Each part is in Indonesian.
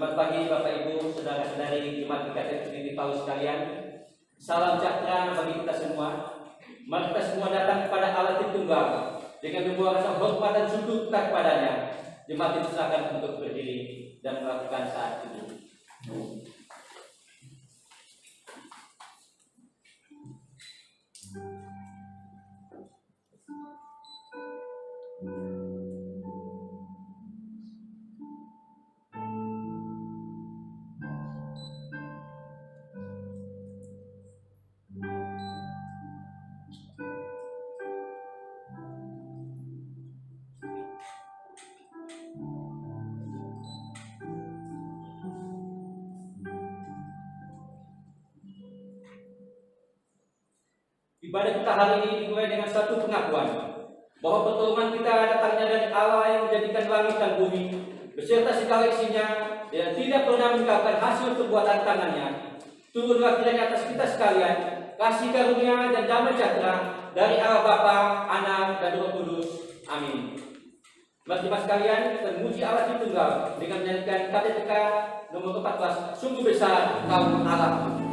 Selamat pagi Bapak Ibu, saudara-saudari Jemaat GKT Trinity Paulus sekalian. Salam sejahtera bagi kita semua. Mari kita semua datang kepada Allah Tritunggal dengan membawa rasa hormat dan syukur kita kepadanya. Jemaat dipersilakan untuk berdiri dan melakukan saat ini. Ibadah kita hari ini dimulai dengan suatu pengakuan bahwa pertolongan kita datangnya dari Allah yang menjadikan langit dan bumi beserta segala isinya dan tidak pernah meninggalkan hasil perbuatan tangannya. Turunlah kiranya atas kita sekalian kasih karunia dan damai sejahtera dari Allah Bapa, Anak, dan Roh Kudus. Amin. Mari jemaat sekalian kita memuji Allah Tritunggal dengan menyanyikan KTTK nomor 14, Sungguh Besar Engkau Allah.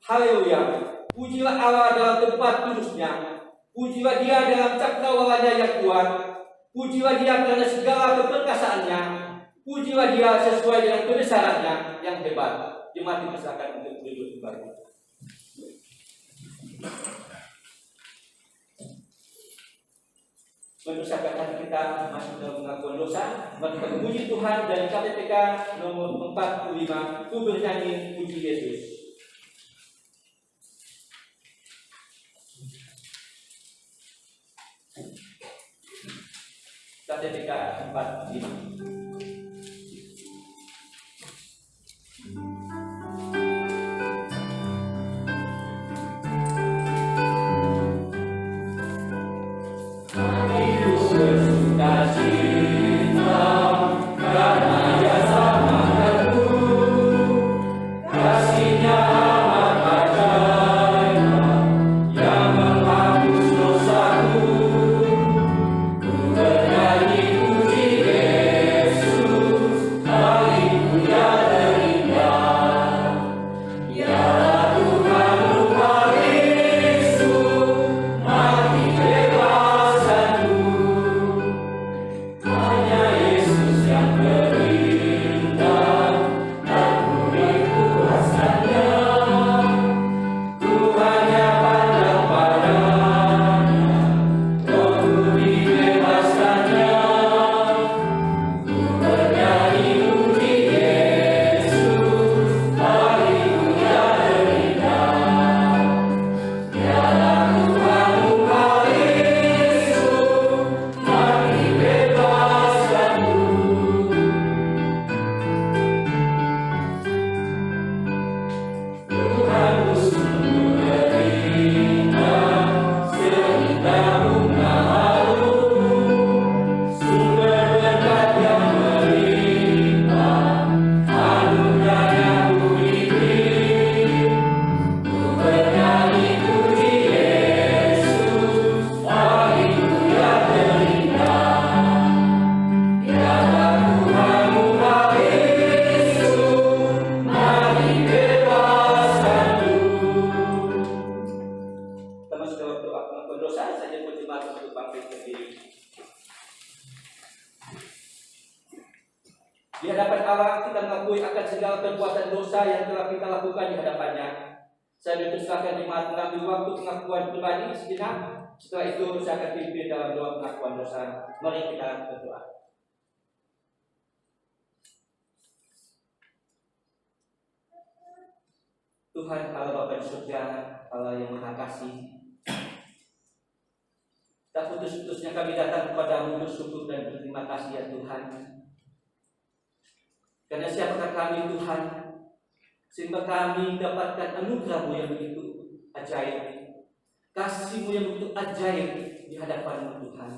Haleluya. Pujilah Allah dalam tempat kudusnya. Pujilah Dia dalam cakrawalanya yang kuat. Pujilah Dia karena segala keperkasaannya. Pujilah Dia sesuai dengan kebesarannya yang hebat. Jemaat dipersilakan untuk duduk kembali. Mendosakkan hati kita masuk dalam pengakuan dosa. Mari kita memuji Tuhan dari KPPK nomor 45, ku bernyanyi puji Yesus. KPPK 45. Di hadapan Allah kita mengakui akan segala perbuatan dosa yang telah kita lakukan di hadapannya. Saya dipersilakan jemaat mengambil waktu pengakuan pribadi sejenak. Setelah itu saya akan pimpin dalam doa pengakuan dosa. Mari kita berdoa. Tuhan Allah Bapa di surga, Allah yang Maha Kasih, tak putus-putusnya kami datang kepadamu bersyukur dan berterima kasih ya Tuhan. Karena siapakah kami Tuhan, sehingga kami dapatkan anugerah-Mu yang begitu ajaib, kasih-Mu yang begitu ajaib di hadapan-Mu Tuhan.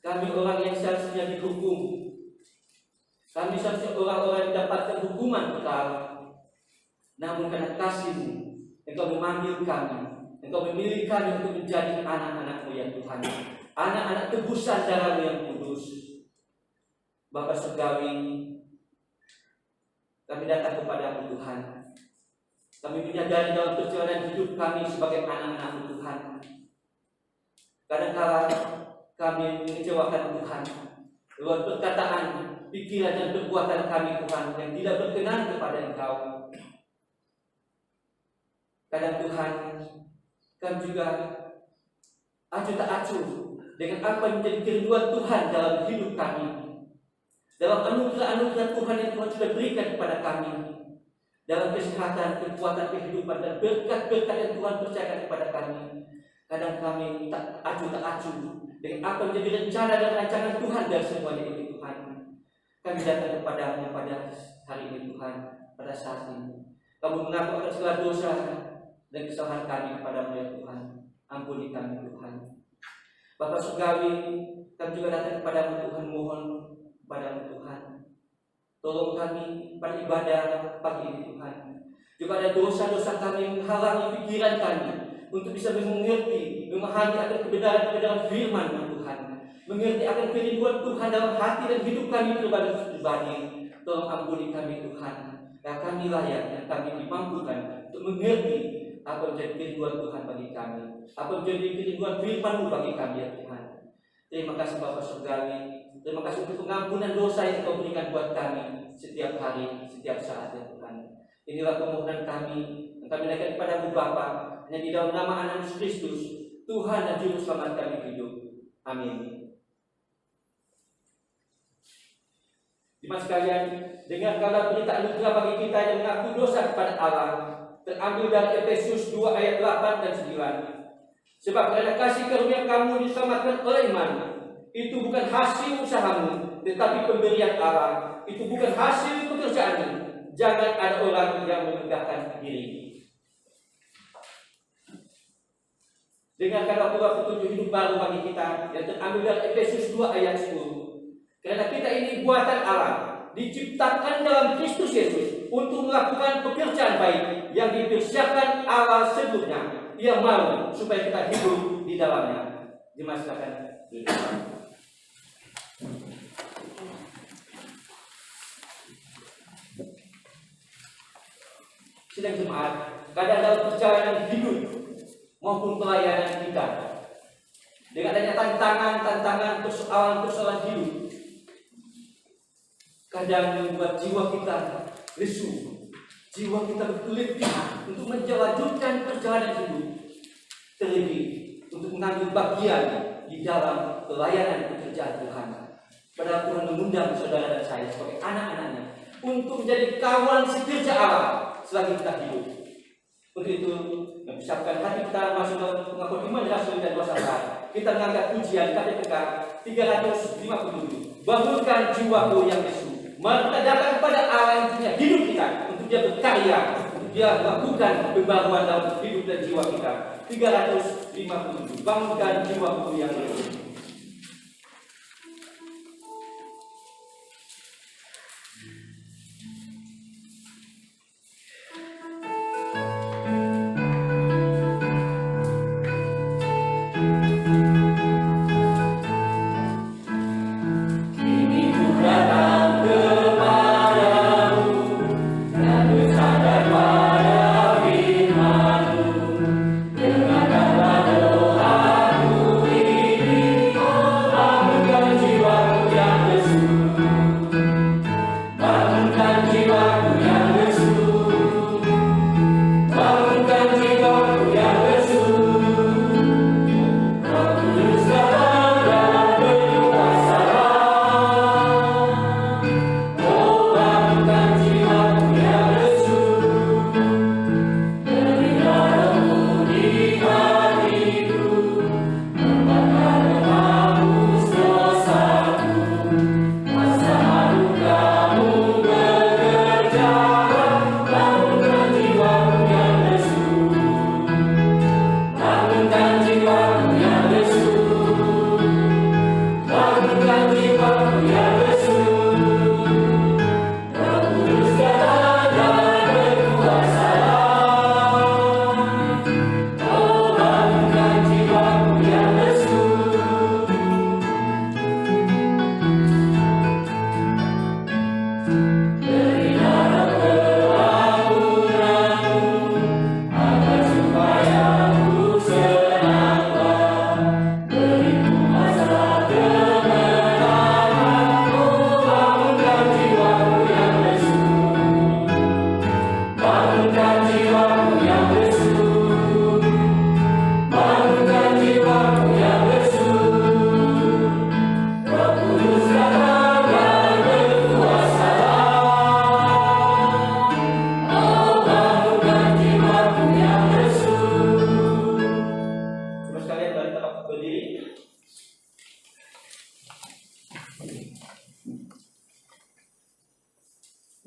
Kami orang yang seharusnya dihukum, kami seharusnya orang-orang yang dapatkan hukuman kekal. Namun karena kasih-Mu, Engkau memanggil kami, Engkau memilih kami untuk menjadi anak-anak-Mu ya Tuhan, anak-anak tebusan darah-Mu yang kudus. Bapa surgawi, kami datang kepadamu Tuhan. Kami menyadari dalam perjalanan hidup kami sebagai anak-anak-Mu Tuhan, kadang-kala kami mengecewakan Tuhan lewat perkataan, pikiran dan perbuatan kami Tuhan yang tidak berkenan kepada Engkau. Kadang Tuhan, kami juga acuh tak acuh dengan apa yang menjadi kerinduan Tuhan dalam hidup kami, dalam anugerah-anugerah Tuhan yang Tuhan sudah berikan kepada kami, dalam kesehatan, kekuatan, kehidupan, dan berkat-berkat yang Tuhan percayakan kepada kami. Kadang kami tak acuh dengan apa yang menjadi rencana dan rancangan Tuhan dari semuanya ini Tuhan. Kami datang kepada-Mu pada hari ini Tuhan, pada saat ini. Kamu mengaku akan segala dosa dan kesalahan kami kepada-Mu ya Tuhan. Ampuni kami Tuhan. Bapa surgawi, kami juga datang kepada-Mu Tuhan, mohon kepada-Mu Tuhan, tolong kami pada ibadah pagi ini Tuhan. Jika ada dosa-dosa kami yang menghalangi pikiran kami untuk bisa mengerti, memahami akan kebenaran-kebenaran firman-Mu Tuhan, mengerti akan kerinduan Tuhan dalam hati dan hidup kami pribadi, tolong ampuni kami Tuhan. Ya kami layak yang kami dimampukan untuk mengerti apa menjadi kerinduan Tuhan bagi kami, apa menjadi kerinduan firman-Mu bagi kami ya Tuhan. Terima kasih Bapa surgawi, terima kasih untuk pengampunan dosa yang Kau berikan buat kami setiap hari, setiap saat ya Tuhan. Inilah permohonan kami yang kami naikkan kepada-Mu Bapa, hanya di dalam nama Anak Kristus, Tuhan dan Juru Selamat kami hidup. Amin. Jemaat sekalian, dengarkanlah berita anugerah bagi kita yang mengaku dosa kepada Allah, terambil dari Efesus 2 ayat 8 dan 9. Sebab karena kasih karunia kamu diselamatkan oleh iman, itu bukan hasil usahamu, tetapi pemberian Allah. Itu bukan hasil pekerjaanmu. Jangan ada orang yang memegahkan diri. Dengarkanlah pula petunjuk hidup baru bagi kita yang terambil dari Efesus 2 ayat 10. Karena kita ini buatan Allah, diciptakan dalam Kristus Yesus untuk melakukan pekerjaan baik yang dipersiapkan Allah sebelumnya. Ia mau supaya kita hidup di dalamnya. Dimasukkan. Sidang jemaat, kadang dalam perjalanan hidup maupun pelayanan kita, dengan adanya tantangan, persoalan hidup, kadang membuat jiwa kita lesu, jiwa kita berkelitih untuk menjalankan perjalanan hidup, terlebih untuk mengambil bagian di dalam pelayanan pekerjaan Tuhan. Padahal Tuhan mengundang saudara dan saya sebagai anak-anaknya untuk menjadi kawan sekerja Allah selagi kita hidup. Untuk itu, mempersiapkan hati kita masuk dalam pengakuan iman Rasul dan wassalam. Kita mengangkat pujian KPPK 357. Bangunkan jiwaku yang lesu. Mari kita datang kepada Allah yang punya hidup kita untuk Dia berkarya, untuk Dia melakukan pembaruan dalam hidup dan jiwa kita. 357. Bangunkan jiwaku yang lesu.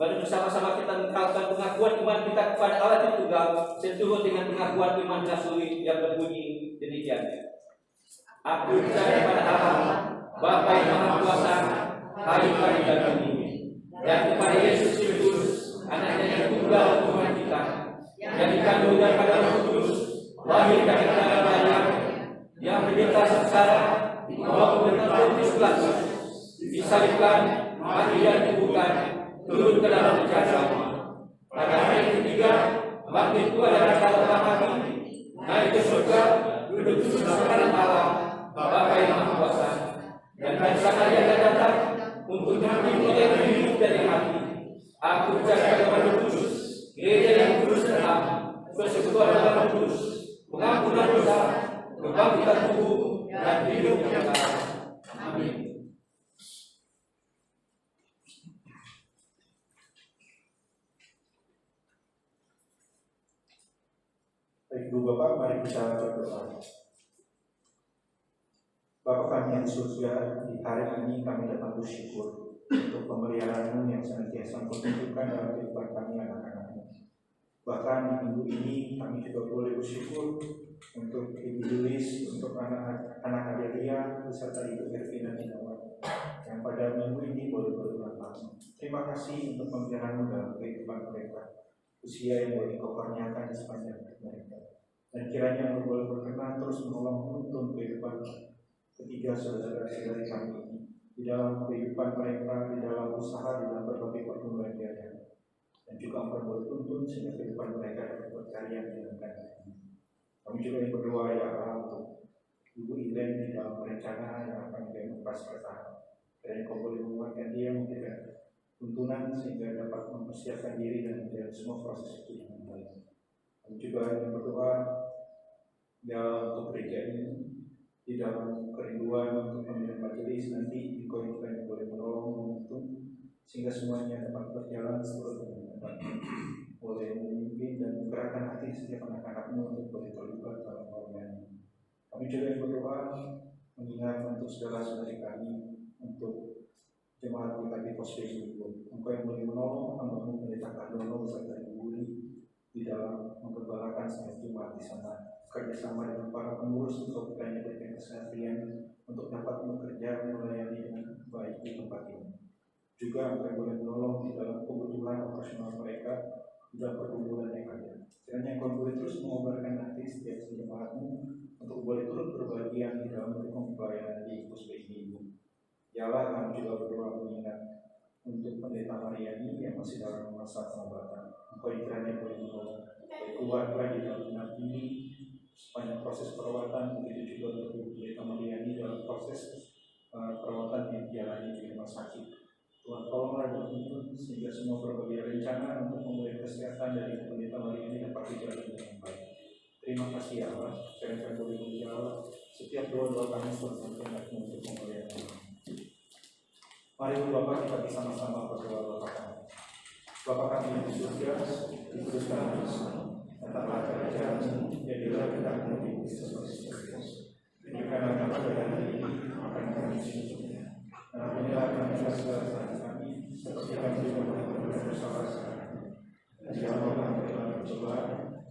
Mari bersama-sama kita mengungkapkan pengakuan iman kita kepada Allah Tritunggal seturut dengan pengakuan iman Rasuli yang berbunyi demikian. Aku percaya kepada Allah, Bapa yang Maha Kuasa, Hari-hari dan bumi, dan kepada Yesus Kristus, Anaknya yang tunggal Tuhan kita, yang dikandung daripada Roh Kudus, lahir dari darah Maryam, yang menderita sengsara, maupun dengan Pontius Pilatus, disalibkan, mati dan dikuburkan, turun ke dalam jasad. Pada hari ketiga, bangkit keluar dari dalam hati, naik ke surga, duduk di kanan Allah, Bapa yang Maha Kuasa, dan pada saat Dia akan datang untuk menghukum orang yang hidup dan yang mati. Aku percaya kepada Roh Kudus, Gereja yang kudus dan am, persekutuan dalam Roh Kudus, pengampunan dosa, kebangkitan tubuh, dan hidup yang kekal. Amin. Baik, Ibu Bapak, mari kita berdoa. Bapa kami yang di surga, di hari ini kami datang bersyukur untuk pemeliharaan-Mu yang senantiasa Engkau tunjukkan dalam kehidupan kami anak-anak-Mu. Bahkan di minggu ini kami juga boleh bersyukur untuk Ibu Yulis, untuk anak Adelia, beserta Ibu Ervin dan Inawan yang pada minggu ini boleh berulang tahun. Terima kasih untuk pemeliharaan-Mu dalam kehidupan mereka, usia yang boleh Kau karuniakan di sepanjang hidup mereka. Dan kiranya Engkau boleh berkenan terus menolong menuntun kehidupan ketiga saudara-saudari kami ini di dalam kehidupan mereka, di dalam usaha, di dalam berbagai pergumulan yang ada. Dan juga Engkau boleh tuntun sehingga kehidupan mereka dapat berkarya dengan baik. Kami juga yang berdoa ya Allah untuk Ibu Ilen di dalam rencana yang akan demokrasi bertahan. Dan Engkau boleh menguatkan dia memberikan tuntunan sehingga dapat mempersiapkan diri dan menjalani semua proses itu dengan baik. Kami juga yang berdoa untuk gereja ini di dalam kerinduan untuk pemilihan majelis nanti Engkau yang boleh menolong menuntun sehingga semuanya dapat berjalan sesuai dengan baik. Boleh memimpin dan menggerakkan hati setiap anak-anak-Mu untuk boleh terlibat dalam pelayanan. Kami juga yang berdoa mengingat untuk saudara-saudari kami, untuk jemaat kita di Pos Ibu. Engkau yang boleh menolong hamba-Mu Pendeta Kardono beserta Ibu Budi di dalam menggembalakan setiap jemaat di sana, kerjasama dengan para pengurus untuk kiranya berikan kesehatan untuk dapat bekerja melayani dengan baik di tempat ini. Juga Engkau boleh menolong di dalam kebutuhan operasional mereka di dalam pergumulan yang ada. Kiranya Engkau boleh terus mengobarkan hati setiap jemaat-Mu untuk boleh turut berbagian di dalam mendukung pelayanan di Puspe ini. Ya Allah, kami juga berdoa mengingat untuk Pendeta Mariani yang masih dalam masa pengobatan. Engkau kiranya boleh menolong keluarga di dalam benak ini sepanjang proses perawatan, begitu juga untuk Pendeta Mariani dalam proses perawatan yang dijalani di rumah sakit. Tuhan tolonglah dan tuntun sehingga semua berbagai rencana untuk memulai kesehatan dari Pendeta Mariani dapat dijalani dengan baik. Terima kasih ya Allah, kiranya boleh menjawab setiap doa-doa kami untuk pemulihan kami. Mari Bapak kita bersama-sama berdoa Bapak kami. Bapak kami yang di surga, dikuduskan nama-Mu, datanglah kerajaan-Mu, jadilah kehendak-Mu di bumi seperti di surga. Berikanlah kami pada hari ini makan kami secukupnya. Dan ampunilah kami segala kesalahan kami, seperti kami juga mengampuni bersalah kami. Dan janganlah kami dalam pencobaan,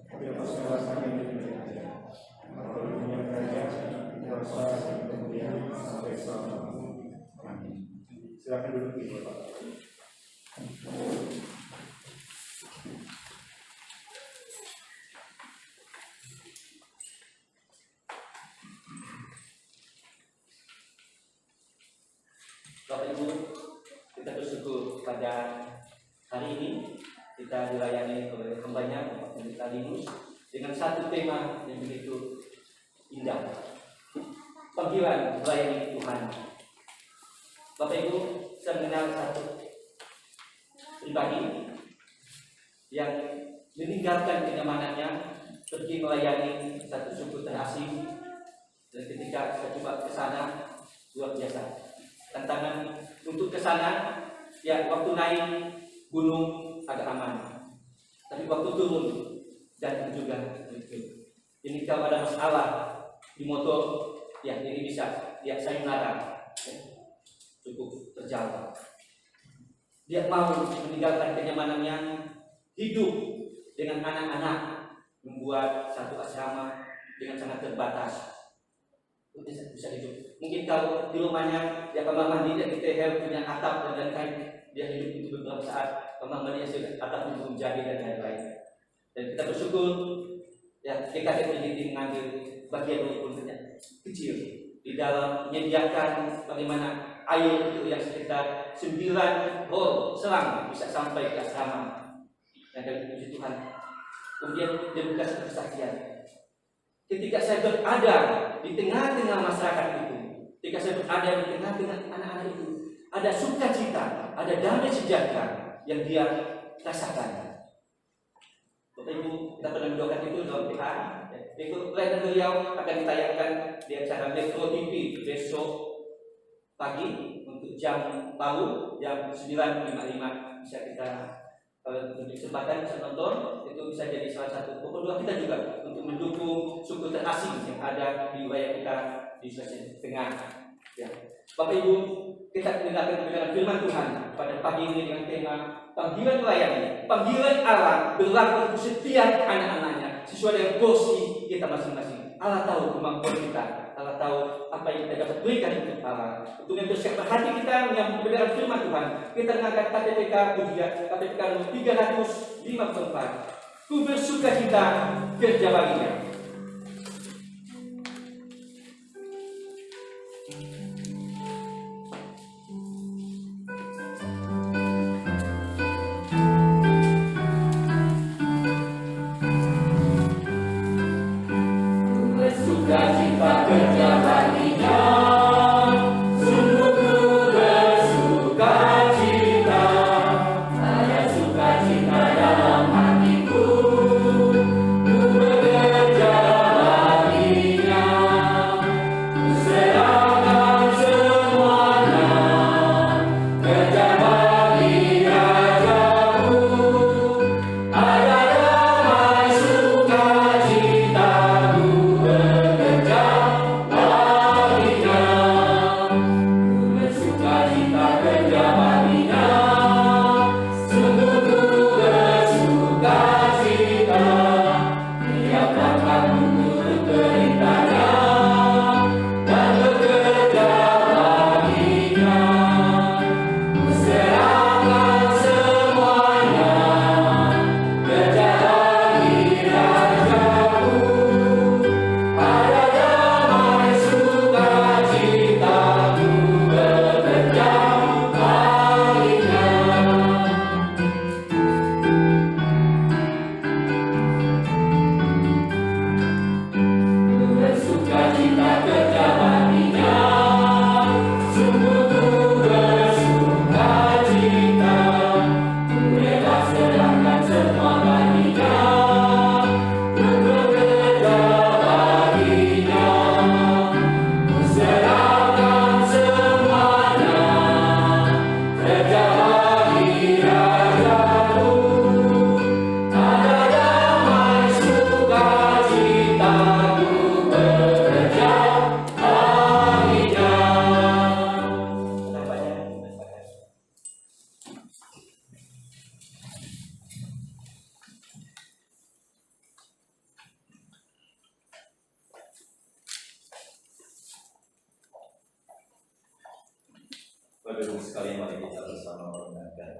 tapi lepaskanlah kami dari kejahatan. Engkau punya kerajaan, kuasa, dan kemuliaan sampai selama-lamanya. Amin. Silakan duduk di Bapak. Bapak Ibu, kita bersyukur pada hari ini kita dilayani oleh hambanya Bapak Pendeta Linus dengan satu tema yang begitu indah, panggilan melayani Tuhan. Bapak Ibu, saya mengenal satu pribadi yang meninggalkan kenyamanannya pergi melayani satu suku terasing, dan ketika saya coba ke sana luar biasa. Tantangan untuk ke sana, ya waktu naik gunung agak aman, tapi waktu turun dan juga itu. Ini kalau ada masalah di motor, ya ini bisa, ya sayonara, cukup terjawab. Dia mau meninggalkan kenyamanannya, hidup dengan anak-anak, membuat satu asrama dengan sangat terbatas. Bisa hidup. Mungkin kalau di rumahnya ya kamar mandi dan kita punya atap dan lain-lain, dia hidup itu beberapa saat, kamar mandinya sudah atap belum jadi dan lain-lain. Dan kita bersyukur ya DKT peneliti mengambil bagian walaupun kecil di dalam menyediakan bagaimana air itu yang sekitar 9 selang bisa sampai ke asrama. Dan dari puji Tuhan, kemudian dia buka satu kesaksian. Ketika saya berada di tengah-tengah masyarakat itu, ketika saya berada di tengah-tengah anak-anak itu, ada sukacita, ada damai sejahtera yang dia rasakan. Bapak Ibu, kita pernah mendoakan itu dalam PA, Itu pelayanan beliau akan ditayangkan di acara Metro TV besok pagi untuk jam lalu jam 9.55. Bisa kita kalau untuk kesempatan bisa nonton, itu bisa jadi salah satu. Kedua kita juga untuk mendukung suku terasing yang ada di wilayah kita di Sulawesi Tengah. Ya. Bapak Ibu, kita mendengarkan firman Tuhan pada pagi ini dengan tema panggilan melayani, panggilan Allah berlaku untuk setiap anak-anaknya sesuai dengan porsi kita masing-masing. Allah tahu kemampuan kita, Allah tahu apa yang kita dapat berikan untuk Allah. Untuk yang bersiap hati kita menyambut kebenaran firman Tuhan, kita mengangkat KTPK Pujian, KTPK nomor 354. Ku bersuka cita kerja baginya. Bapak-Ibu sekalian, mari kita bersama mendengarkan.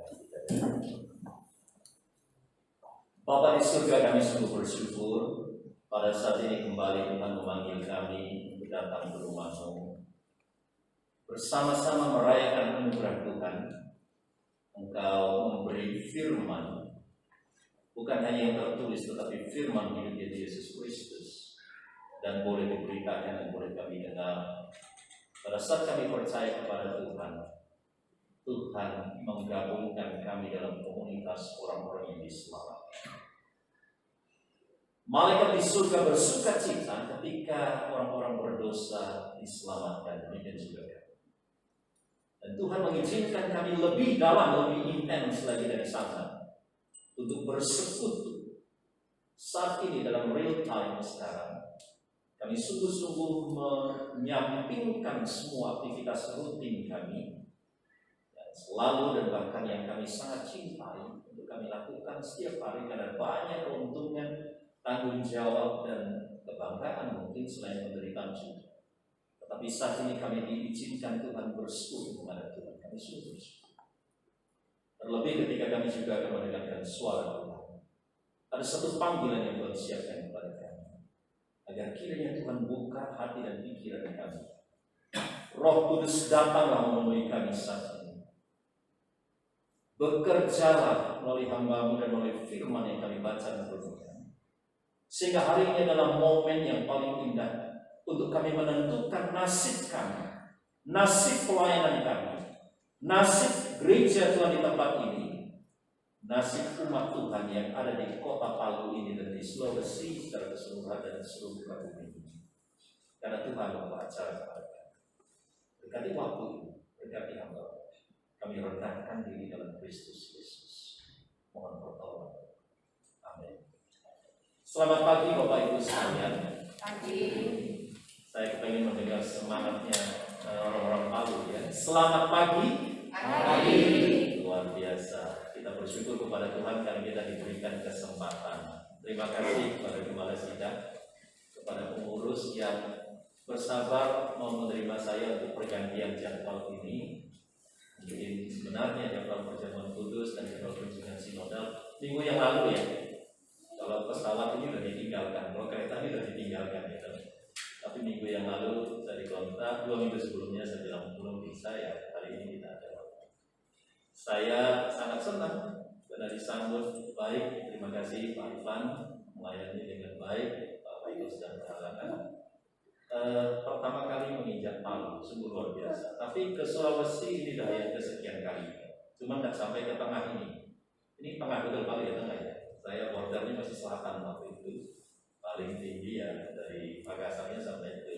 Bapa di surga, kami sungguh bersyukur pada saat ini kembali Tuhan memanggil kami untuk datang ke rumah-Mu, bersama-sama merayakan anugerah Tuhan. Engkau memberi firman, bukan hanya yang tertulis, tetapi firman hidup Yesus Kristus, dan boleh diberitakan dan boleh kami dengar. Pada saat kami percaya kepada Tuhan, Tuhan menggabungkan kami dalam komunitas orang-orang yang diselamatkan. Malaikat di surga bersuka cita ketika orang-orang berdosa diselamatkan, demikian juga kami. Dan Tuhan mengizinkan kami lebih dalam, lebih intens lagi dari sana untuk bersekutu saat ini dalam real time sekarang. Kami sungguh-sungguh menyampingkan semua aktivitas rutin kami yang selalu dan bahkan yang kami sangat cintai untuk kami lakukan setiap hari karena banyak keuntungan, tanggung jawab dan kebanggaan mungkin selain penderitaan juga. Tetapi saat ini kami diizinkan Tuhan bersekutu kepada Tuhan. Kami sungguh bersyukur. Terlebih ketika kami juga akan mendengarkan suara Tuhan. Ada satu panggilan yang Tuhan siapkan kepada kami, agar kiranya Tuhan buka hati dan pikiran kami. Roh Kudus datanglah memenuhi kami saat ini. Bekerjalah melalui hamba-Mu dan melalui firman yang kami baca dan renungkan. Sehingga hari ini adalah momen yang paling indah untuk kami menentukan nasib kami, nasib pelayanan kami, nasib gereja Tuhan di tempat ini, nasib umat Tuhan yang ada di kota Palu ini dan di Sulawesi secara keseluruhan dan seluruh bumi ini. Karena Tuhan membawa acara kepada kami. Berkati waktu ini, berkati hamba. Kami rendahkan diri dalam Kristus Yesus. Mohon pertolongan. Amin. Selamat pagi Bapak Ibu sekalian. Pagi. Saya ingin mendengar semangatnya orang-orang Palu ya. Selamat pagi. Pagi. Luar biasa. Kita bersyukur kepada Tuhan karena kita diberikan kesempatan. Terima kasih kepada Gembala Sidang, kepada pengurus yang bersabar mau menerima saya untuk pergantian jadwal ini. Mungkin sebenarnya jadwal perjamuan kudus dan jadwal kunjungan sinodal minggu yang lalu ya. Kalau pesawat ini sudah ditinggalkan, kalau kereta ini sudah ditinggalkan ya. Tapi minggu yang lalu saya dikontak, 2 minggu sebelumnya saya bilang belum bisa ya, hari ini tidak ada waktu. Saya sangat senang karena disambut baik. Terima kasih Pak Ivan melayani dengan baik. Pak Ibu sedang berhalangan. Pertama kali menginjak Palu, sungguh luar biasa. Tapi ke Sulawesi ini dah yang kesekian kali. Cuma tidak sampai ke tengah ini. Ini tengah betul Pak ya, tengah ya. Saya bordernya masih selatan waktu itu. Paling tinggi ya dari Makassarnya sampai ke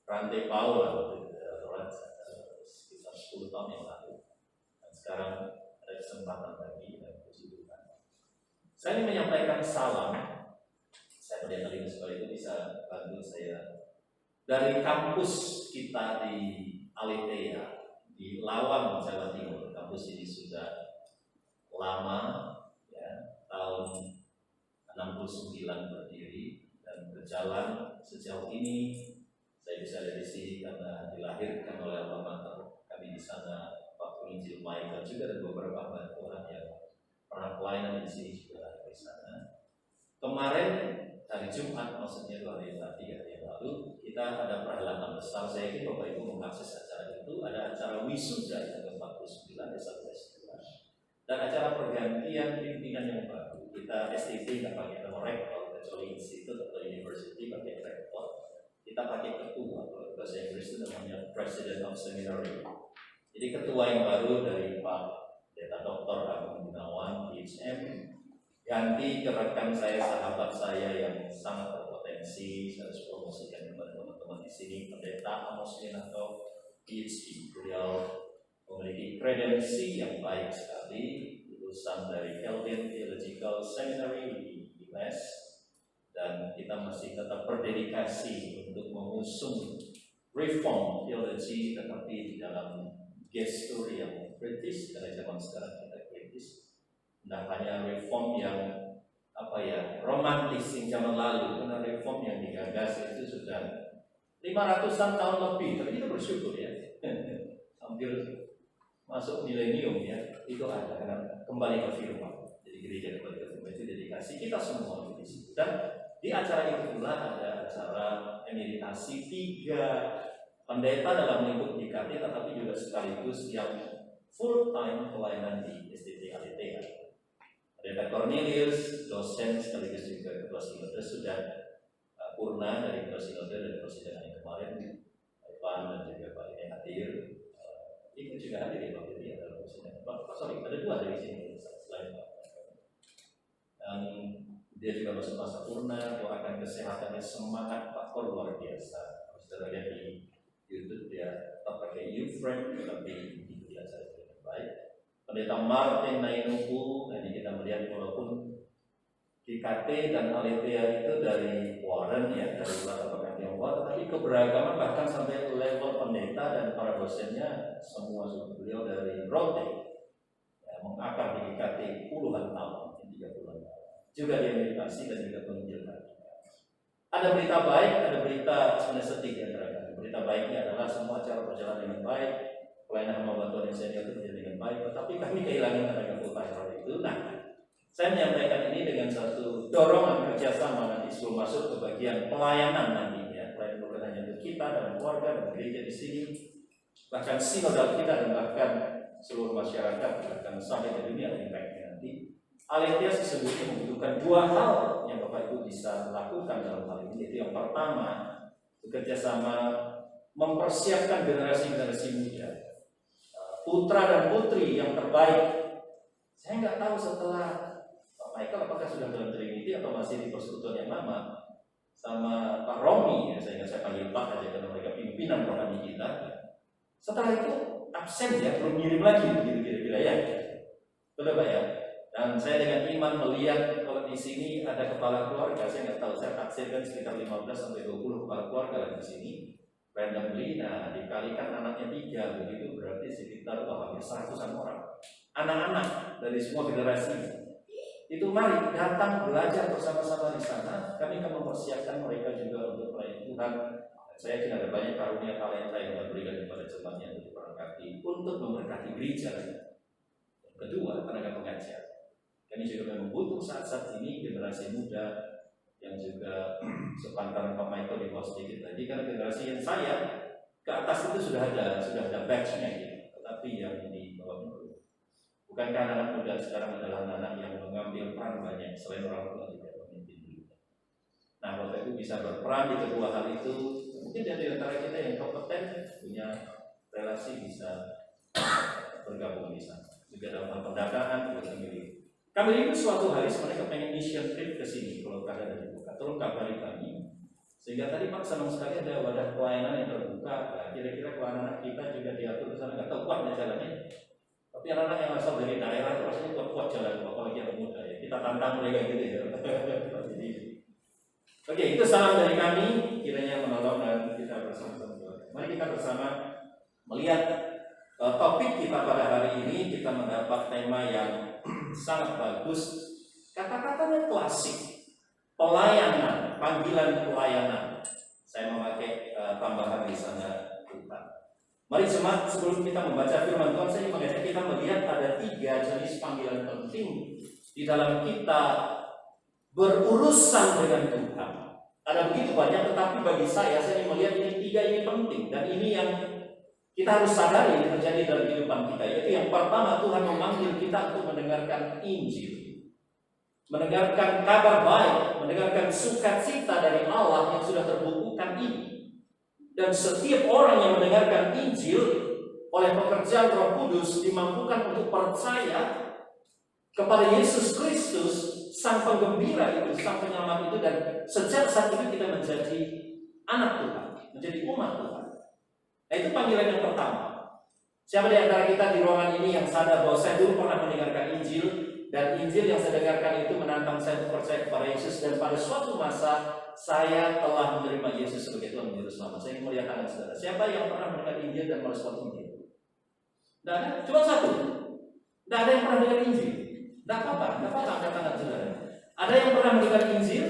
Rantai Palu lah waktu itu. Sekitar 10 tahun yang lalu. Dan sekarang ada kesempatan lagi dan puji Tuhan. Saya ingin menyampaikan salam. Saya melihat kali ini sekali itu bisa bantu saya. Dari kampus kita di Aletea, di Lawang, Jawa Timur. Kampus ini sudah lama, ya, tahun 69 berdiri dan berjalan sejauh ini. Saya bisa ada di sini karena dilahirkan oleh alma mater kami di sana, Pak Penginjil Michael juga dan beberapa orang yang pernah pelayanan di sini juga ada di sana. Kemarin hari Jumat, maksudnya 2 hari tadi yang lalu, kita ada perhelatan besar. Saya yakin Bapak Ibu mengakses acara itu. Ada acara wisuda yang ke-49 desa dan acara pergantian pimpinan yang baru. Kita STT nggak pakai nama rektor, kecuali institut atau university pakai rektor. Kita pakai ketua, kalau bahasa Inggris itu namanya President of Seminary. Jadi ketua yang baru dari Pak Deta Dr. Agung Gunawan, PhM, ganti ke rekan saya, sahabat saya yang sangat berpotensi. Saya harus promosikan kepada teman-teman di sini, Pendeta Amos Minato, PhD. Beliau memiliki kredensi yang baik sekali, lulusan dari Calvin Theological Seminary di US, dan kita masih tetap berdedikasi untuk mengusung reform theology, tetapi di dalam gestur yang British, karena zaman sekarang kita British. Nah, hanya reform yang romantis yang zaman lalu, karena reform yang digagas itu sudah 500-an tahun lebih, tapi kita bersyukur ya. Hampir masuk milenium ya, itu ada karena kembali ke firman. Jadi gereja kembali ke firman itu dedikasi kita semua di situ. Dan di acara itu pula ada acara emeritasi 3 pendeta dalam lingkup GKT, tetapi juga sekaligus yang full time pelayanan di SDT Aletea. Pendeta Cornelius, dosen sekaligus juga ketua sinode, sudah purna dari ketua sinode dan persidangan yang kemarin. Pak dan juga Pak ini hadir. Ikut juga hadir ya Pak ini dalam persidangan. Ada 2 dari sini selain Pak. Dan dia juga masuk masa purna, doakan kesehatannya, semangat Pak luar biasa. Saudara lihat di YouTube dia tetap pakai U-frame, tetapi itu dia saya dengan baik. Pendeta Martin Nainuku, dan kita melihat walaupun GKT dan Aletea itu dari Warren ya, dari latar belakang Tionghoa, tetapi keberagaman bahkan sampai level pendeta dan para dosennya semua beliau dari Rote, ya, mengakar di GKT puluhan tahun, 30-an tahun. Juga di meditasi dan juga penginjilan. Ada berita baik, ada berita sebenarnya sedih ya terhadap. Berita baiknya adalah semua acara berjalan dengan baik, pelayanan hamba bantuan yang senior itu berjalan dengan baik, tetapi kami kehilangan tenaga full timer itu. Nah, saya menyampaikan ini dengan satu dorongan kerjasama nanti sebelum masuk ke bagian pelayanan nantinya, pelayanan bukan hanya untuk kita dan keluarga dan gereja di sini, bahkan sinodal kita dan bahkan seluruh masyarakat, bahkan sampai ke dunia impactnya nanti. Aletea sesungguhnya membutuhkan 2 hal yang Bapak Ibu bisa lakukan dalam hal ini. Yaitu yang pertama, bekerja sama mempersiapkan generasi-generasi muda, putra dan putri yang terbaik, Saya nggak tahu setelah Pak Michael apakah sudah dalam Trinity atau masih di persekutuan yang lama, sama Pak Romi, ya, saya panggil Pak aja karena mereka pimpinan rohani kita. Setelah itu absen ya, belum ngirim lagi begitu kira-kira ya. Betul Pak ya? Dan saya dengan iman melihat kalau di sini ada kepala keluarga, saya nggak tahu, saya taksirkan sekitar 15 sampai 20 kepala keluarga di sini randomly. Nah, dikalikan anaknya 3, begitu berarti sekitar hampir 100-an orang. Anak-anak dari semua generasi. Itu mari datang belajar bersama-sama di sana. Kami akan mempersiapkan mereka juga untuk melayani Tuhan. Saya yakin ada banyak karunia talenta yang Tuhan berikan kepada jemaatnya untuk berkati, untuk memberkati gereja. Yang kedua, tenaga pengajar. Kami juga memang butuh saat-saat ini generasi muda yang juga sepantaran Pak Michael di bawah sedikit tadi, karena generasi yang saya ke atas itu sudah ada batch-nya gitu. Tetapi yang di bawah itu, bukankah anak muda sekarang adalah anak yang mengambil peran banyak selain orang tua juga pemimpin juga. Nah, Bapak Ibu bisa berperan di kedua hal itu. Mungkin dari antara kita yang kompeten punya relasi bisa bergabung di sana. Juga dalam hal pendataan, kami ini suatu hari sebenarnya pengen mission trip ke sini kalau keadaan dibuka. Tolong kabari kami. Sehingga tadi Pak senang sekali ada wadah pelayanan yang terbuka. Nah, kira-kira kalau anak-anak kita juga diatur ke sana, nggak tahu kuatnya jalannya. Tapi anak-anak yang asal dari daerah itu rasanya kuat jalan, apalagi yang muda ya. Kita tantang mereka gitu ya. Jadi, oke, itu salam dari kami. Kiranya menolong dan kita bersama-sama. Mari kita bersama melihat topik kita pada hari ini. Kita mendapat tema yang sangat bagus. Kata-katanya klasik. Pelayanan, panggilan pelayanan. Saya memakai tambahan di sana Tuhan. Mari jemaat, sebelum kita membaca firman Tuhan, saya mengajak kita melihat ada 3 jenis panggilan penting di dalam kita berurusan dengan Tuhan. Ada begitu banyak, tetapi bagi saya melihat ini 3 ini penting, dan ini yang kita harus sadari yang terjadi dalam kehidupan kita. Yaitu yang pertama, Tuhan memanggil kita untuk mendengarkan Injil, mendengarkan kabar baik, mendengarkan sukacita dari Allah yang sudah terbukukan ini. Dan setiap orang yang mendengarkan Injil oleh pekerjaan Roh Kudus dimampukan untuk percaya kepada Yesus Kristus, Sang Penggembira itu, Sang Penyelamat itu, dan sejak saat itu kita menjadi anak Tuhan, menjadi umat Tuhan. Nah, itu panggilan yang pertama. Siapa di antara kita di ruangan ini yang sadar bahwa saya dulu pernah mendengarkan Injil, dan Injil yang saya dengarkan itu menantang saya untuk percaya kepada Yesus, dan pada suatu masa saya telah menerima Yesus sebagai Tuhan dan Juru Selamat. Saya ingin melihat tangan saudara. Siapa yang pernah mendengar Injil dan merespon Injil? Tidak ada? Cuma satu. Tidak ada yang pernah mendengar Injil. Tidak apa-apa angkat tangan saudara. Ada yang pernah mendengar Injil,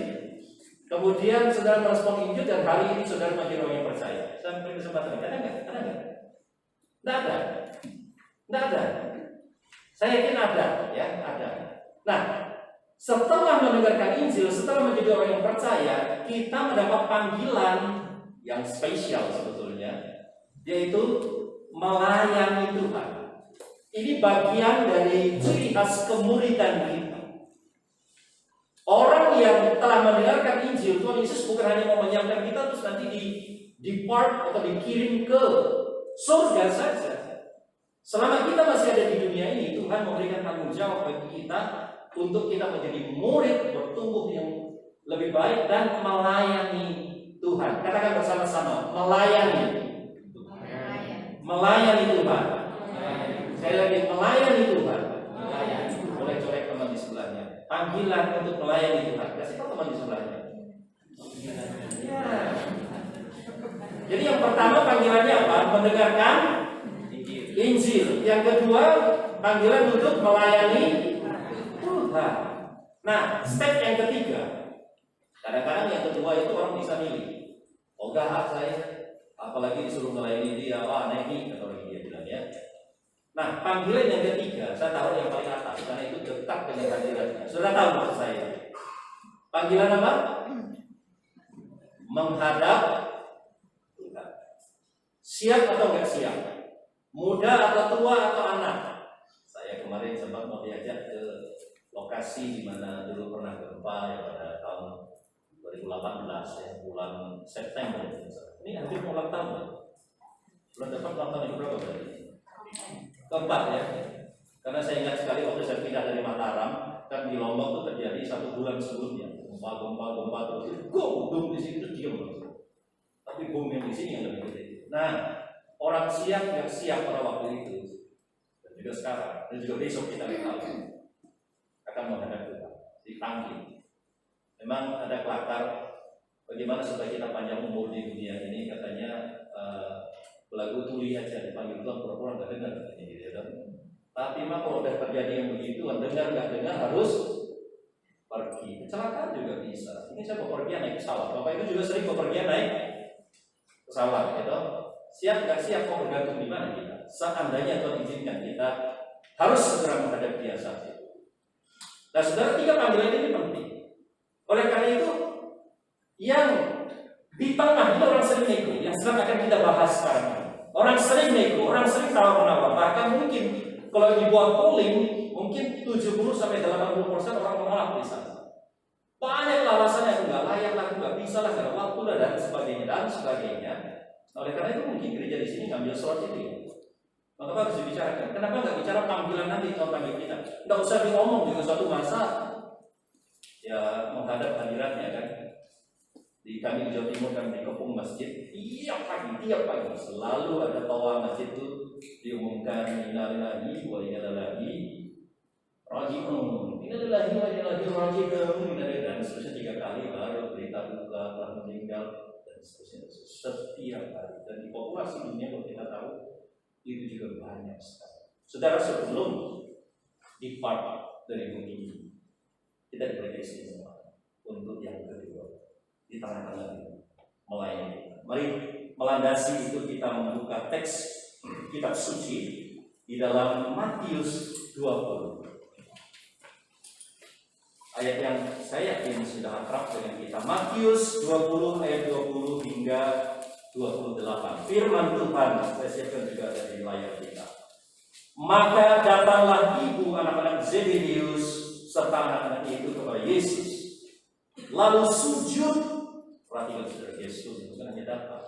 kemudian saudara merespon Injil, dan hari ini saudara menjadi orang yang percaya. Saya beri kesempatan. Ada nggak? Ada nggak? Tidak ada. Tidak ada. Saya yakin ada, ya, ada. Nah, setelah mendengarkan Injil, setelah menjadi orang yang percaya, kita mendapat panggilan yang spesial sebetulnya, yaitu melayani Tuhan. Ini bagian dari ciri khas kemuridan kita. Orang yang telah mendengarkan Injil, Tuhan Yesus bukan hanya mau menyiapkan kita terus nanti depart atau dikirim ke surga saja. Selama kita masih ada di dunia ini, Tuhan memberikan tanggung jawab bagi kita untuk kita menjadi murid, bertumbuh yang lebih baik, dan melayani Tuhan. Katakan bersama-sama, melayani. Melayani Tuhan. Sekali lagi, melayani Tuhan. Boleh colek teman di sebelahnya. Panggilan untuk melayani Tuhan. Kasih tahu teman di sebelahnya. Ya. Jadi yang pertama panggilannya apa? Mendengarkan Injil. Yang kedua, panggilan untuk melayani Tuhan. Nah, step yang ketiga. Kadang-kadang yang kedua itu orang bisa milih. Oh enggak, saya apalagi disuruh melayani dia, nehi atau lagi dia bilang ya. Nah, panggilan yang ketiga, saya tahu yang paling atas karena itu dekat dengan hadiratnya. Sudah tahu maksud saya. Panggilan apa? Menghadap Tuhan. Siap atau enggak siap? Muda atau tua atau anak? Saya kemarin sempat mau diajak ke lokasi di mana dulu pernah gempa ya pada tahun 2018 ya, bulan September. Ini hampir mau ulang tahun. Bulan depan ulang tahun yang berapa berarti? Keempat ya. Karena saya ingat sekali waktu saya pindah dari yang di Lombok itu terjadi 1 bulan sebelumnya, gempa terus, bom di sini terus diam terus. Tapi bom yang di sini yang lebih gede. Nah, orang siap yang siap pada waktu itu, dan juga sekarang, dan juga besok kita lihat akan menghadap Tuhan, dipanggil. Memang ada kelakar bagaimana supaya kita panjang umur di dunia ini, katanya belagu tuli aja dipanggil Tuhan pura-pura nggak dengar, gitu ya. Tapi memang kalau udah terjadi yang begitu, dengar nggak dengar harus pergi. Kecelakaan juga bisa. Ini saya bepergian naik pesawat. Bapak itu juga sering bepergian naik pesawat, gitu. Siap nggak siap kok bergantung di mana kita. Seandainya Tuhan izinkan kita harus segera menghadap Dia saat itu. Nah, saudara, 3 panggilan ini penting. Oleh karena itu, yang di tengah itu orang sering nego, yang sedang akan kita bahas sekarang. Orang sering nego, orang sering tawar-menawar, bahkan mungkin kalau dibuat polling, mungkin 70-80% orang menolak di sana. Banyak alasan yang enggak layak lah, enggak bisa lah, enggak ada waktu lah, dan sebagainya. Oleh karena itu mungkin gereja di sini ngambil slot itu ya. Maka harus dibicarakan. Kenapa nggak bicara panggilan nanti Tuhan panggil kita? Nggak usah diomong juga suatu masa ya menghadap hadiratnya kan. Di kami di Jawa Timur kan di Kepung masjid tiap pagi selalu ada tawa masjid itu diumumkan innalillahi wa inna ilaihi raji'un. Innalillahi wa inna ilaihi raji'un. Dan seterusnya 3 kali baru berita duka telah meninggal dan seterusnya setiap hari. Dan di populasi dunia kalau kita tahu itu juga banyak sekali. Saudara, sebelum depart dari bumi ini, kita diberi keistimewaan untuk yang kedua di tengah-tengah ini melayani. Mari melandasi itu kita membuka teks kitab suci di dalam Matius 20. Ayat yang saya yakin sudah akrab dengan kita. Matius 20 ayat 20 hingga 28. Firman Tuhan saya siapkan juga dari layar kita. Maka datanglah ibu anak-anak Zebedeus serta anak-anak itu kepada Yesus, lalu sujud. Perhatikan saudara, Yesus itu kan hanya datang.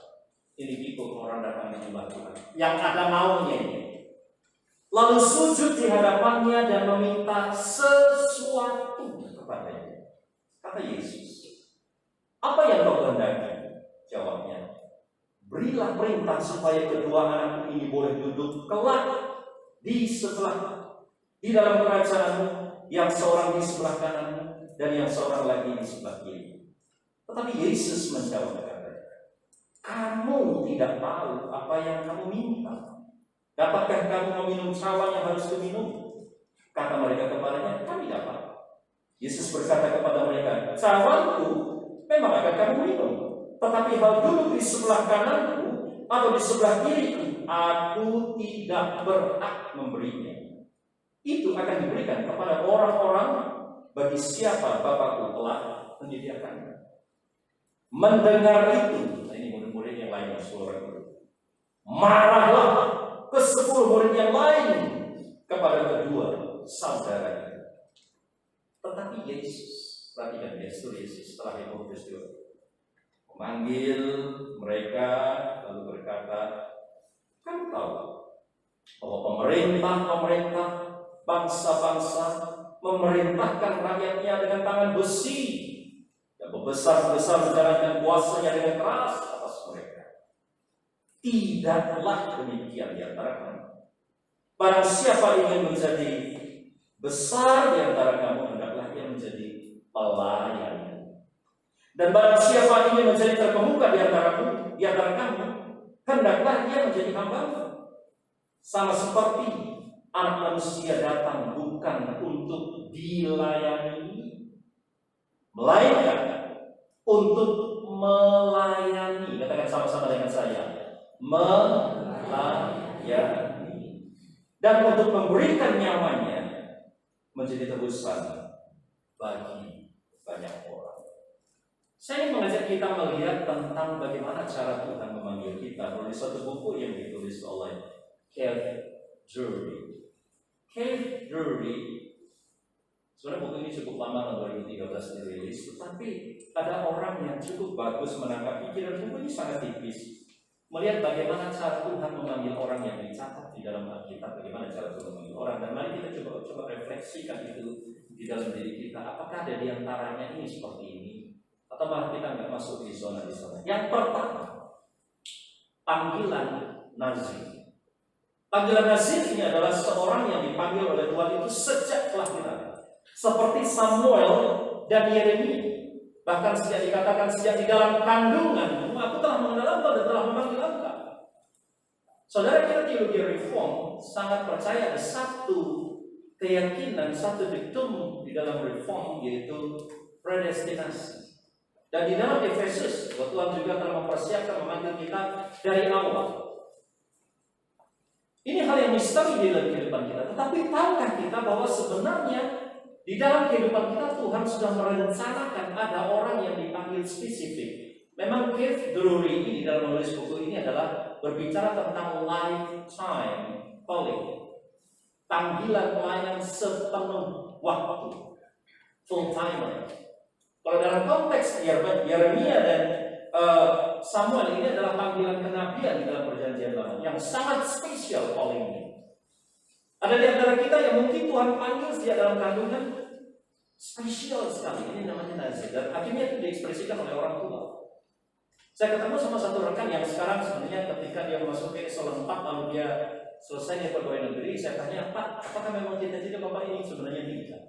Ini people orang datang menyembah Tuhan yang ada maunya ini. Lalu sujud di hadapannya dan meminta sesuatu kepadanya. Kata Yesus, apa yang kau kehendaki? Jawabnya, berilah perintah supaya kedua anakku ini boleh duduk kelak di dalam kerajaanmu, yang seorang di sebelah kananmu dan yang seorang lagi di sebelah kiri. Tetapi Yesus menjawab, kamu tidak tahu apa yang kamu minta. Dapatkah kamu meminum cawan yang harus kuminum? Kata mereka kepadanya, kami dapat. Yesus berkata kepada mereka, cawanku memang akan kamu minum, tetapi hal duduk di sebelah kananku atau di sebelah kiriku, aku tidak berhak memberinya. Itu akan diberikan kepada orang-orang bagi siapa Bapakku telah menyediakannya. Mendengar itu, ini murid-murid yang lain suara itu, marahlah ke-10 murid yang lain kepada kedua saudaranya. Tetapi Yesus, perhatikan gestur Yesus setelah itu peristiwa, memanggil mereka lalu berkata, kamu tahu bahwa pemerintah bangsa-bangsa memerintahkan rakyatnya dengan tangan besi dan membesar-besar menjalankan kuasanya dengan keras atas mereka. Tidaklah demikian di antara kamu. Barang siapa ingin menjadi besar di antara kamu, hendaklah ia menjadi pelayan. Dan barang siapa ingin menjadi terkemuka di antara kamu, hendaklah ia menjadi hamba-mu. Sama seperti Anak Manusia datang bukan untuk dilayani, melainkan untuk melayani. Katakan sama-sama dengan saya, melayani, dan untuk memberikan nyawanya menjadi tebusan bagi banyak orang. Saya ingin mengajak kita melihat tentang bagaimana cara Tuhan memanggil kita melalui suatu buku yang ditulis oleh Keith Drury. Keith Drury, sebenarnya buku ini cukup lama, tahun 2013 dirilis, tetapi ada orang yang cukup bagus menangkap pikiran buku ini sangat tipis. Melihat bagaimana cara Tuhan memanggil orang yang dicatat di dalam Alkitab, bagaimana cara Tuhan memanggil orang, dan mari kita coba refleksikan itu di dalam diri kita. Apakah ada di antaranya ini seperti ini? Atau malah kita nggak masuk di zona. Yang pertama, panggilan nazir. Panggilan nazir ini adalah seorang yang dipanggil oleh Tuhan itu sejak kelahiran. Seperti Samuel dan Yeremia. Bahkan sejak dikatakan sejak di dalam kandungan, aku telah mengenal engkau dan telah memanggil engkau. Saudara, kita teologi reform sangat percaya ada satu keyakinan, satu diktum di dalam reform, yaitu predestinasi. Dan di dalam Efesus, Tuhan juga telah mempersiapkan memanggil kita dari awal. Ini hal yang misteri di dalam kehidupan kita. Tetapi tahukah kita bahwa sebenarnya di dalam kehidupan kita Tuhan sudah merencanakan ada orang yang dipanggil spesifik. Memang Keith Drury di dalam menulis buku ini adalah berbicara tentang lifetime calling. Panggilan pelayan sepenuh waktu, full timer. Kalau dalam konteks Yeremia dan Samuel, ini adalah panggilan kenabian di dalam perjanjian lama yang sangat spesial callingnya. Ada di antara kita yang mungkin Tuhan panggil sejak dalam kandungan, spesial sekali. Ini namanya nazir, dan akhirnya itu diekspresikan oleh orang tua. Saya ketemu sama satu rekan yang sekarang sebenarnya ketika dia memasuki eselon 4 lalu dia selesai dia pegawai negeri, saya tanya, Pak, apakah memang cita-cita Bapak ini? Sebenarnya tidak.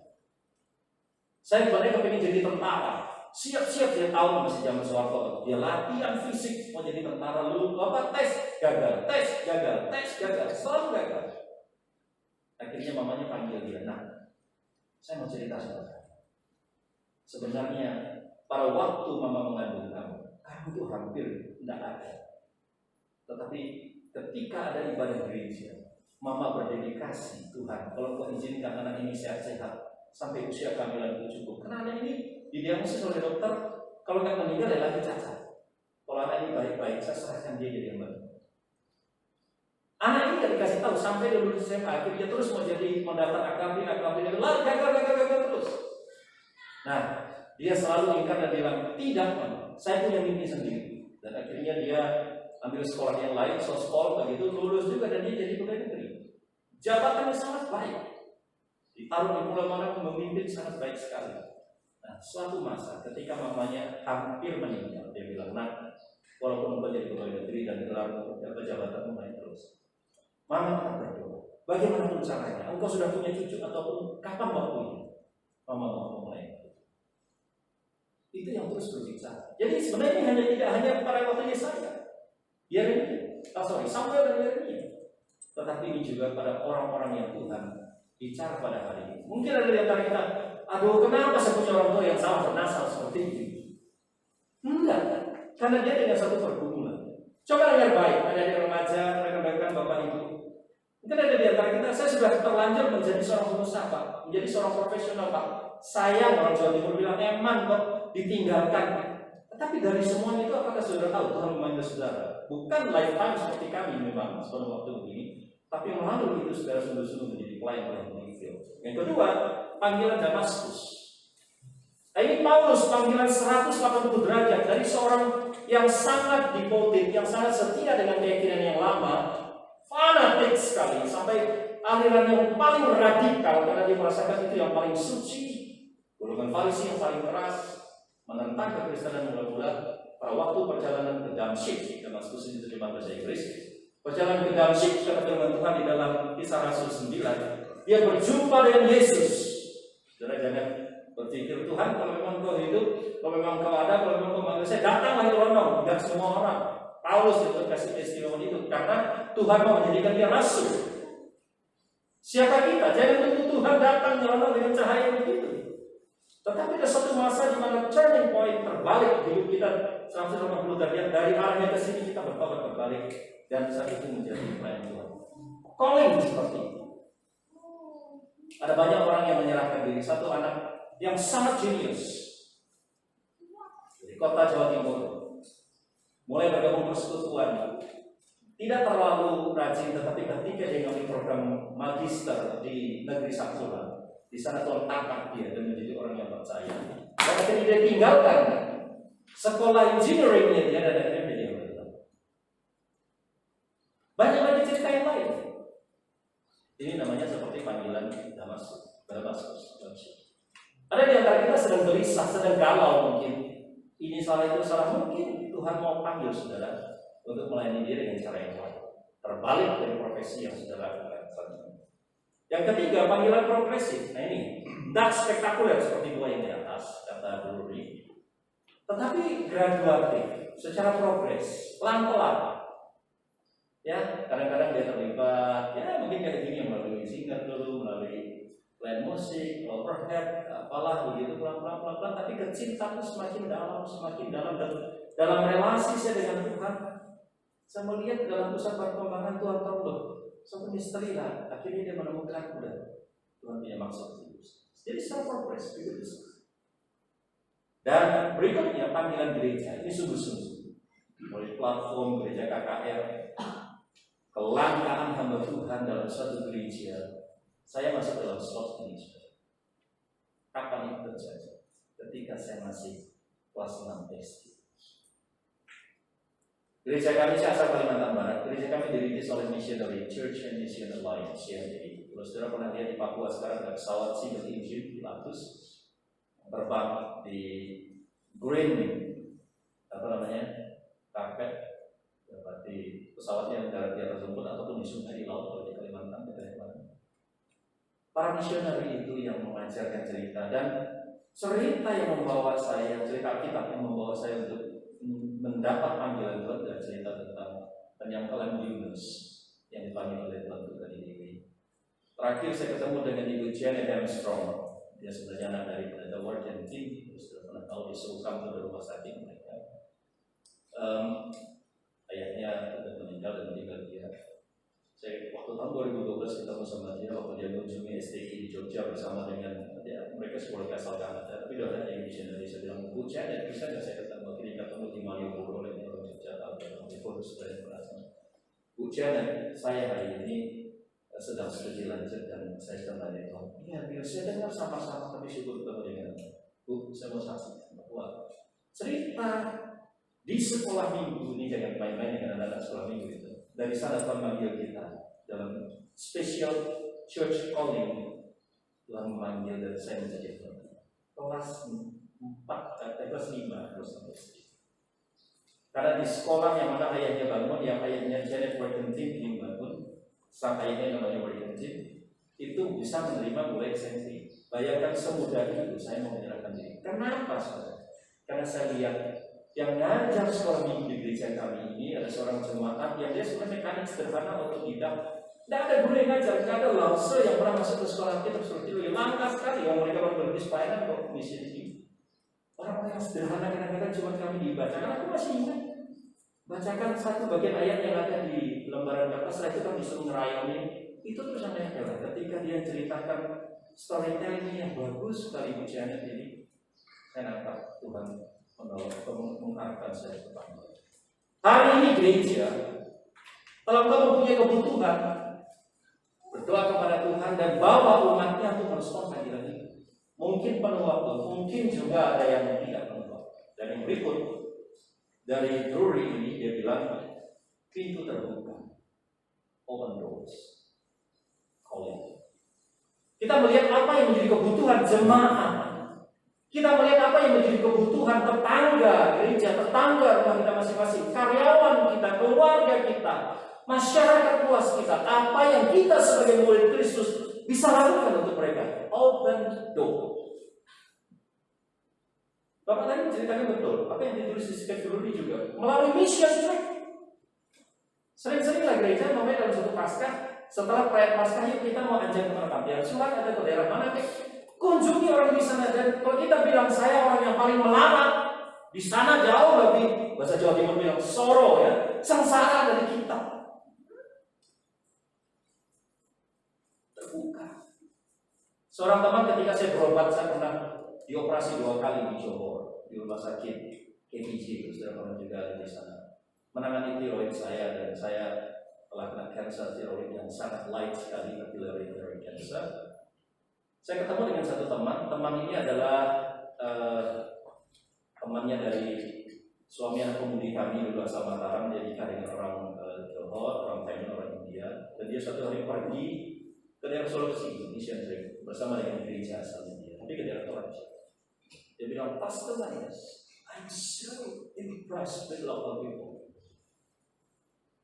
Saya sebenarnya kepingin jadi tentara. Siap-siap dia tahu masih zaman Soeharto. Dia latihan fisik mau jadi tentara, lalu Bapak tes gagal, selalu gagal. Akhirnya mamanya panggil dia, nah, saya mau cerita sama kamu. Sebenarnya pada waktu mama mengandung kamu itu hampir tidak ada. Tetapi ketika ada ibadah gereja, mama berdedikasi, Tuhan, kalau Kau izinkan anak ini sehat-sehat sampai usia kehamilan itu cukup. Karena anak ini didiagnosis oleh dokter, kalau nggak meninggal ya lagi cacat. Kalau anak ini baik-baik, saya serahkan dia jadi yang baik. Anak ini nggak dikasih tahu sampai dia lulus SMA, akhirnya terus mau jadi mendaftar AKB, gagal terus. Nah, dia selalu ingkar dan bilang, tidak, saya punya mimpi sendiri. Dan akhirnya dia ambil sekolah yang lain, sospol, begitu lulus juga dan dia jadi pegawai negeri. Jabatannya sangat baik. Ditaruh di pulau mana memimpin sangat baik sekali. Nah, suatu masa ketika mamanya hampir meninggal, dia bilang, nah, walaupun engkau jadi pegawai negeri dan gelar jabatanmu naik terus, mama tetap berdoa. Bagaimanapun caranya, engkau sudah punya cucu ataupun kapan waktunya, mama mau mulai. Itu yang terus berbicara. Jadi sebenarnya ini tidak hanya pada waktu Yesaya, Samuel dan Yeremia, tetapi ini juga pada orang-orang yang Tuhan bicara pada hari ini. Mungkin ada di antara kita, aduh, kenapa saya punya orang tua yang salah bernasal seperti ini? Enggak, karena dia dengan satu pergumulan. Coba dengar baik, ada di remaja, rekan-rekan Bapak Ibu. Mungkin ada di antara kita, saya sudah terlanjur menjadi seorang pengusaha, Pak, menjadi seorang profesional, Pak. Sayang orang Jawa Timur bilang, eman kok ditinggalkan. Tetapi dari semuanya itu, apakah saudara tahu Tuhan memanggil saudara? Bukan lifetime seperti kami memang sepenuh waktu begini, tapi melalui itu saudara sungguh-sungguh menjadi pelayan Tuhan di field. Yang kedua, panggilan Damaskus. Nah, ini Paulus panggilan 180 derajat dari seorang yang sangat devoted, yang sangat setia dengan keyakinan yang lama, fanatik sekali, sampai aliran yang paling radikal karena dia merasakan itu yang paling suci. Golongan Farisi yang paling keras menentang kekristenan mula-mula. Pada waktu perjalanan ke Damsyik, Damaskus ini terjemah bahasa Inggris. Perjalanan ke Damsyik, kata firman Tuhan di dalam Kisah Rasul 9, dia berjumpa dengan Yesus. Saudara jangan berpikir, Tuhan kalau memang Kau hidup, kalau memang Kau ada, kalau memang Kau manggil saya, datanglah ke orang. Tidak semua orang. Paulus itu kasih testimoni itu karena Tuhan mau menjadikan dia rasul. Siapa kita? Jangan tunggu Tuhan datang nyelonong dengan cahaya begitu. Tetapi ada satu masa di mana turning point terbalik hidup kita 180 derajat dari arahnya ke sini, kita bertobat berbalik dan saat itu menjadi pelayan Tuhan. Calling seperti itu. Ada banyak orang yang menyerahkan diri. Satu anak yang sangat jenius di kota Jawa Timur mulai bergabung persekutuan, tidak terlalu rajin, tetapi ketika dia ngambil program magister di negeri Sakura, di sana Tuhan angkat dia dan menjadi orang yang percaya. Dan akhirnya dia tinggalkan sekolah engineeringnya dia dan akhirnya menjadi orang Tuhan. Banyak cerita yang lain. Ini namanya seperti panggilan Damaskus. Ada di antara kita sedang gelisah, sedang galau mungkin. Ini salah, itu salah. Mungkin Tuhan mau panggil saudara untuk melayani dia dengan cara yang lain. Terbalik dari profesi yang saudara lakukan saat ini. Yang ketiga, panggilan progresif. Nah ini, tidak spektakuler seperti dua yang di atas, kata Drury. Tetapi graduatif, secara progres, pelan-pelan. Ya, kadang-kadang dia terlibat, ya mungkin kayak gini melalui singer dulu, melalui line musik, overhead, apalah begitu pelan-pelan, tapi kecintaan semakin dalam dan dalam relasi saya dengan Tuhan. Saya melihat dalam pusat perkembangan Tuhan tahu loh, suatu misteri lah. Akhirnya dia menemukan udah Tuhan punya maksud hidup. Jadi secara progres begitu. Dan berikutnya panggilan gereja ini sungguh-sungguh melalui platform gereja KKR, kelangkaan hamba Tuhan dalam suatu gereja. Saya masuk dalam slot ini. Kapan itu terjadi? Ketika saya masih kelas 6 SD. Gereja kami asal Kalimantan Barat. Gereja kami dirintis oleh Missionary Church and Mission Alliance. Ya, jadi kalau saudara pernah lihat di Papua sekarang ada pesawat single engine Pilatus terbang di green karpet. Berarti pesawatnya darat di atas rumput ataupun di sungai, di laut, atau di Kalimantan, para misionari itu yang mengajarkan cerita, dan cerita yang membawa saya, cerita Alkitab yang membawa saya untuk mendapat panggilan Tuhan dan cerita tentang penyangkalan Yunus yang dipanggil oleh Tuhan untuk ini. Terakhir saya ketemu dengan Ibu Janet Armstrong. Dia sebenarnya anak dari The Working Team. Sudah pernah tahu di Sulkam ke rumah sakit mereka. Ayahnya sudah meninggal dia. Saya waktu tahun 2012 ketemu sama dia waktu dia mengunjungi STI di Jogja bersama dengan ya, mereka sekolah asal Kanada, tapi udah ada yang di sini. Saya bilang, Bu Janet, bisa nggak saya ketemu? Akhirnya ketemu di Malioboro, yang orang Jogja atau di Foto sebenarnya perasaan. Bu Janet, saya hari ini sedang studi lanjut dan saya sedang tanya, iya, biar saya dengar sama-sama, tapi syukur ketemu dengan Bu. Saya mau saksikan bahwa cerita di sekolah minggu ini, jangan main-main dengan anak-anak sekolah minggu itu. Dari sana Tuhan memanggil kita dalam special church calling. Tuhan memanggil dan saya menjadi kelas 5 terus sampai sedikit. Karena di sekolah yang mana ayahnya bangun, yang ayahnya Janet Working Team bangun, sang ayahnya namanya Working Team, itu bisa menerima mulai SMP. Bayangkan semudah itu saya mau menyerahkan diri. Kenapa saudara? Karena saya lihat yang ngajar sekolah minggu di gereja kami ini ada seorang jemaat yang dia sebenarnya mekanik sederhana otodidak. Tidak ada guru yang ngajar, tidak ada lause yang pernah masuk ke sekolah kita seperti itu. Langka sekali yang mereka berbisnis pelayanan kok misi ini. Orang-orang yang sederhana kadang-kadang cuma kami dibacakan. Aku masih ingat bacakan satu bagian ayat yang ada di lembaran kertas. Setelah itu kami disuruh ngerayamin. Itu terus sampai akhirnya ketika dia ceritakan storytelling yang bagus sekali Bu Janet ini, saya nampak Tuhan mengharapkan saya ke depan. Hari ini gereja, kalau kamu punya kebutuhan, berdoa kepada Tuhan dan bawa umatnya untuk merespon panggilan itu. Mungkin penuh waktu, mungkin juga ada yang tidak penuh waktu. Dan yang berikut dari Drury ini dia bilang pintu terbuka, open doors, calling. Kita melihat apa yang menjadi kebutuhan jemaat. Kita melihat apa yang menjadi kebutuhan tetangga gereja, tetangga rumah kita masing-masing, karyawan kita, keluarga kita, masyarakat luas kita. Apa yang kita sebagai murid Kristus bisa lakukan untuk mereka? Open door. Bapak tadi menceritakan betul. Apa yang ditulis di schedule ini juga melalui mission trip. Sering-seringlah gereja namanya dalam satu Paskah. Setelah perayaan Paskah, yuk kita mau ajak ke Biar surat ada ke daerah mana kunjungi orang di sana. Dan kalau kita bilang saya orang yang paling melarat di sana, jauh lebih bahasa Jawa Timur bilang soro ya, sengsara dari kita. Terbuka. Seorang teman ketika saya berobat, saya pernah dioperasi 2 kali di Johor di rumah sakit KPJ itu, sudah pernah juga di sana menangani tiroid saya, dan saya telah kena kanker tiroid yang sangat light sekali, papillary thyroid cancer. Saya ketemu dengan satu teman ini adalah temannya dari suami anak pemudi kami dulu asal Mataram, dia nikah dengan orang Johor, orang Thailand, orang India, dan dia suatu hari pergi ke daerah Sulawesi, mission trip bersama dengan gereja asal India. Dia ke direktorat. Dia bilang, Pastor Linus, I'm so impressed with local people.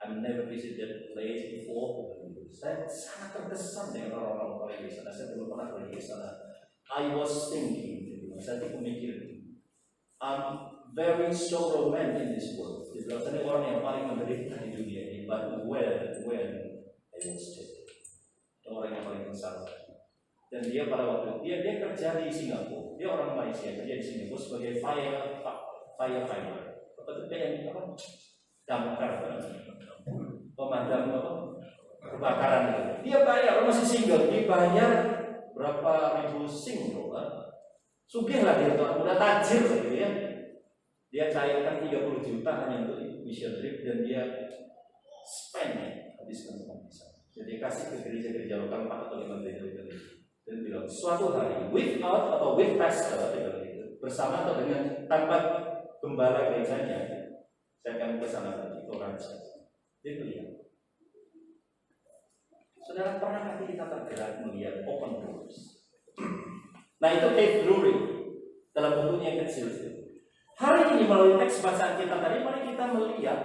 I've never visited that place before. Saya sangat terkesan dengan orang-orang Korea di sana. Saya belum pernah pergi ke sana. I was thinking, saya mikir, I'm very solo man in this world. Di belakang saya orang yang paling menderita di dunia ini. But when I was dead, orang yang paling besar. Dan dia pada waktu dia kerja di Singapura. Dia orang Malaysia kerja di Singapura sebagai firefighter. Apa itu apa? Damkar, pemadam kebakaran. Dia bayar, masih single, dibayar berapa ribu single kan? Sugih lah dia tuh, udah tajir gitu ya. Dia cairkan 30 juta hanya untuk mission trip dan dia spend habiskan semua bisa. Jadi kasih ke gereja-gereja lokal 4 atau 5 gereja dan bilang suatu hari without atau with pastor bersama atau dengan tanpa gembala gerejanya saya akan ke sana ke Toraja. Dia lihat. Saudara pernah kita tergerak melihat open doors? Nah itu Dave Lurie dalam bukunya yang kecil. Hari ini melalui teks bacaan kita tadi, mari kita melihat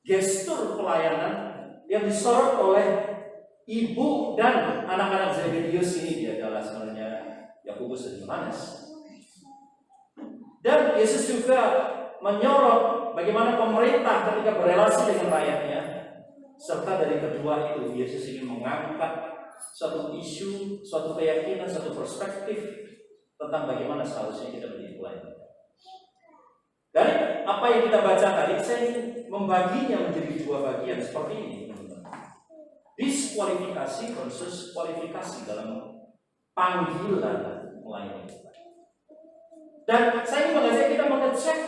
gestur pelayanan yang disorot oleh ibu dan anak-anak Zebedius ini. Dia adalah sebenarnya Yakobus dan Yohanes. Dan Yesus juga menyorot bagaimana pemerintah ketika berelasi dengan rakyatnya. Serta dari kedua itu, Yesus ingin mengangkat suatu isu, suatu keyakinan, suatu perspektif tentang bagaimana seharusnya kita menjadi pelayan. Dari apa yang kita baca tadi, saya ingin membaginya menjadi 2 bagian seperti ini. Diskualifikasi versus kualifikasi dalam panggilan melayani. Dan saya ingin mengajak kita mengecek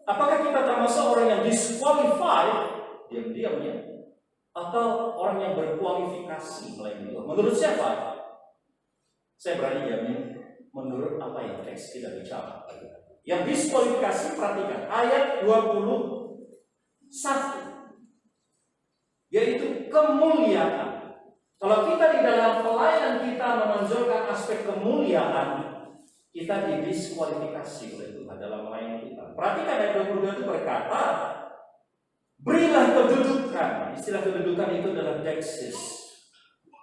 apakah kita termasuk orang yang disqualified diam-diamnya atau orang yang berkualifikasi melayani Tuhan. Menurut siapa? Saya berani jamin menurut apa yang teks kita bicara. Yang diskualifikasi, perhatikan ayat 21, yaitu kemuliaan. Kalau kita di dalam pelayanan kita menonjolkan aspek kemuliaan, kita didiskualifikasi oleh Tuhan dalam melayani kita. Perhatikan ayat 22 itu berkata, berilah kedudukan. Istilah kedudukan itu adalah dexis,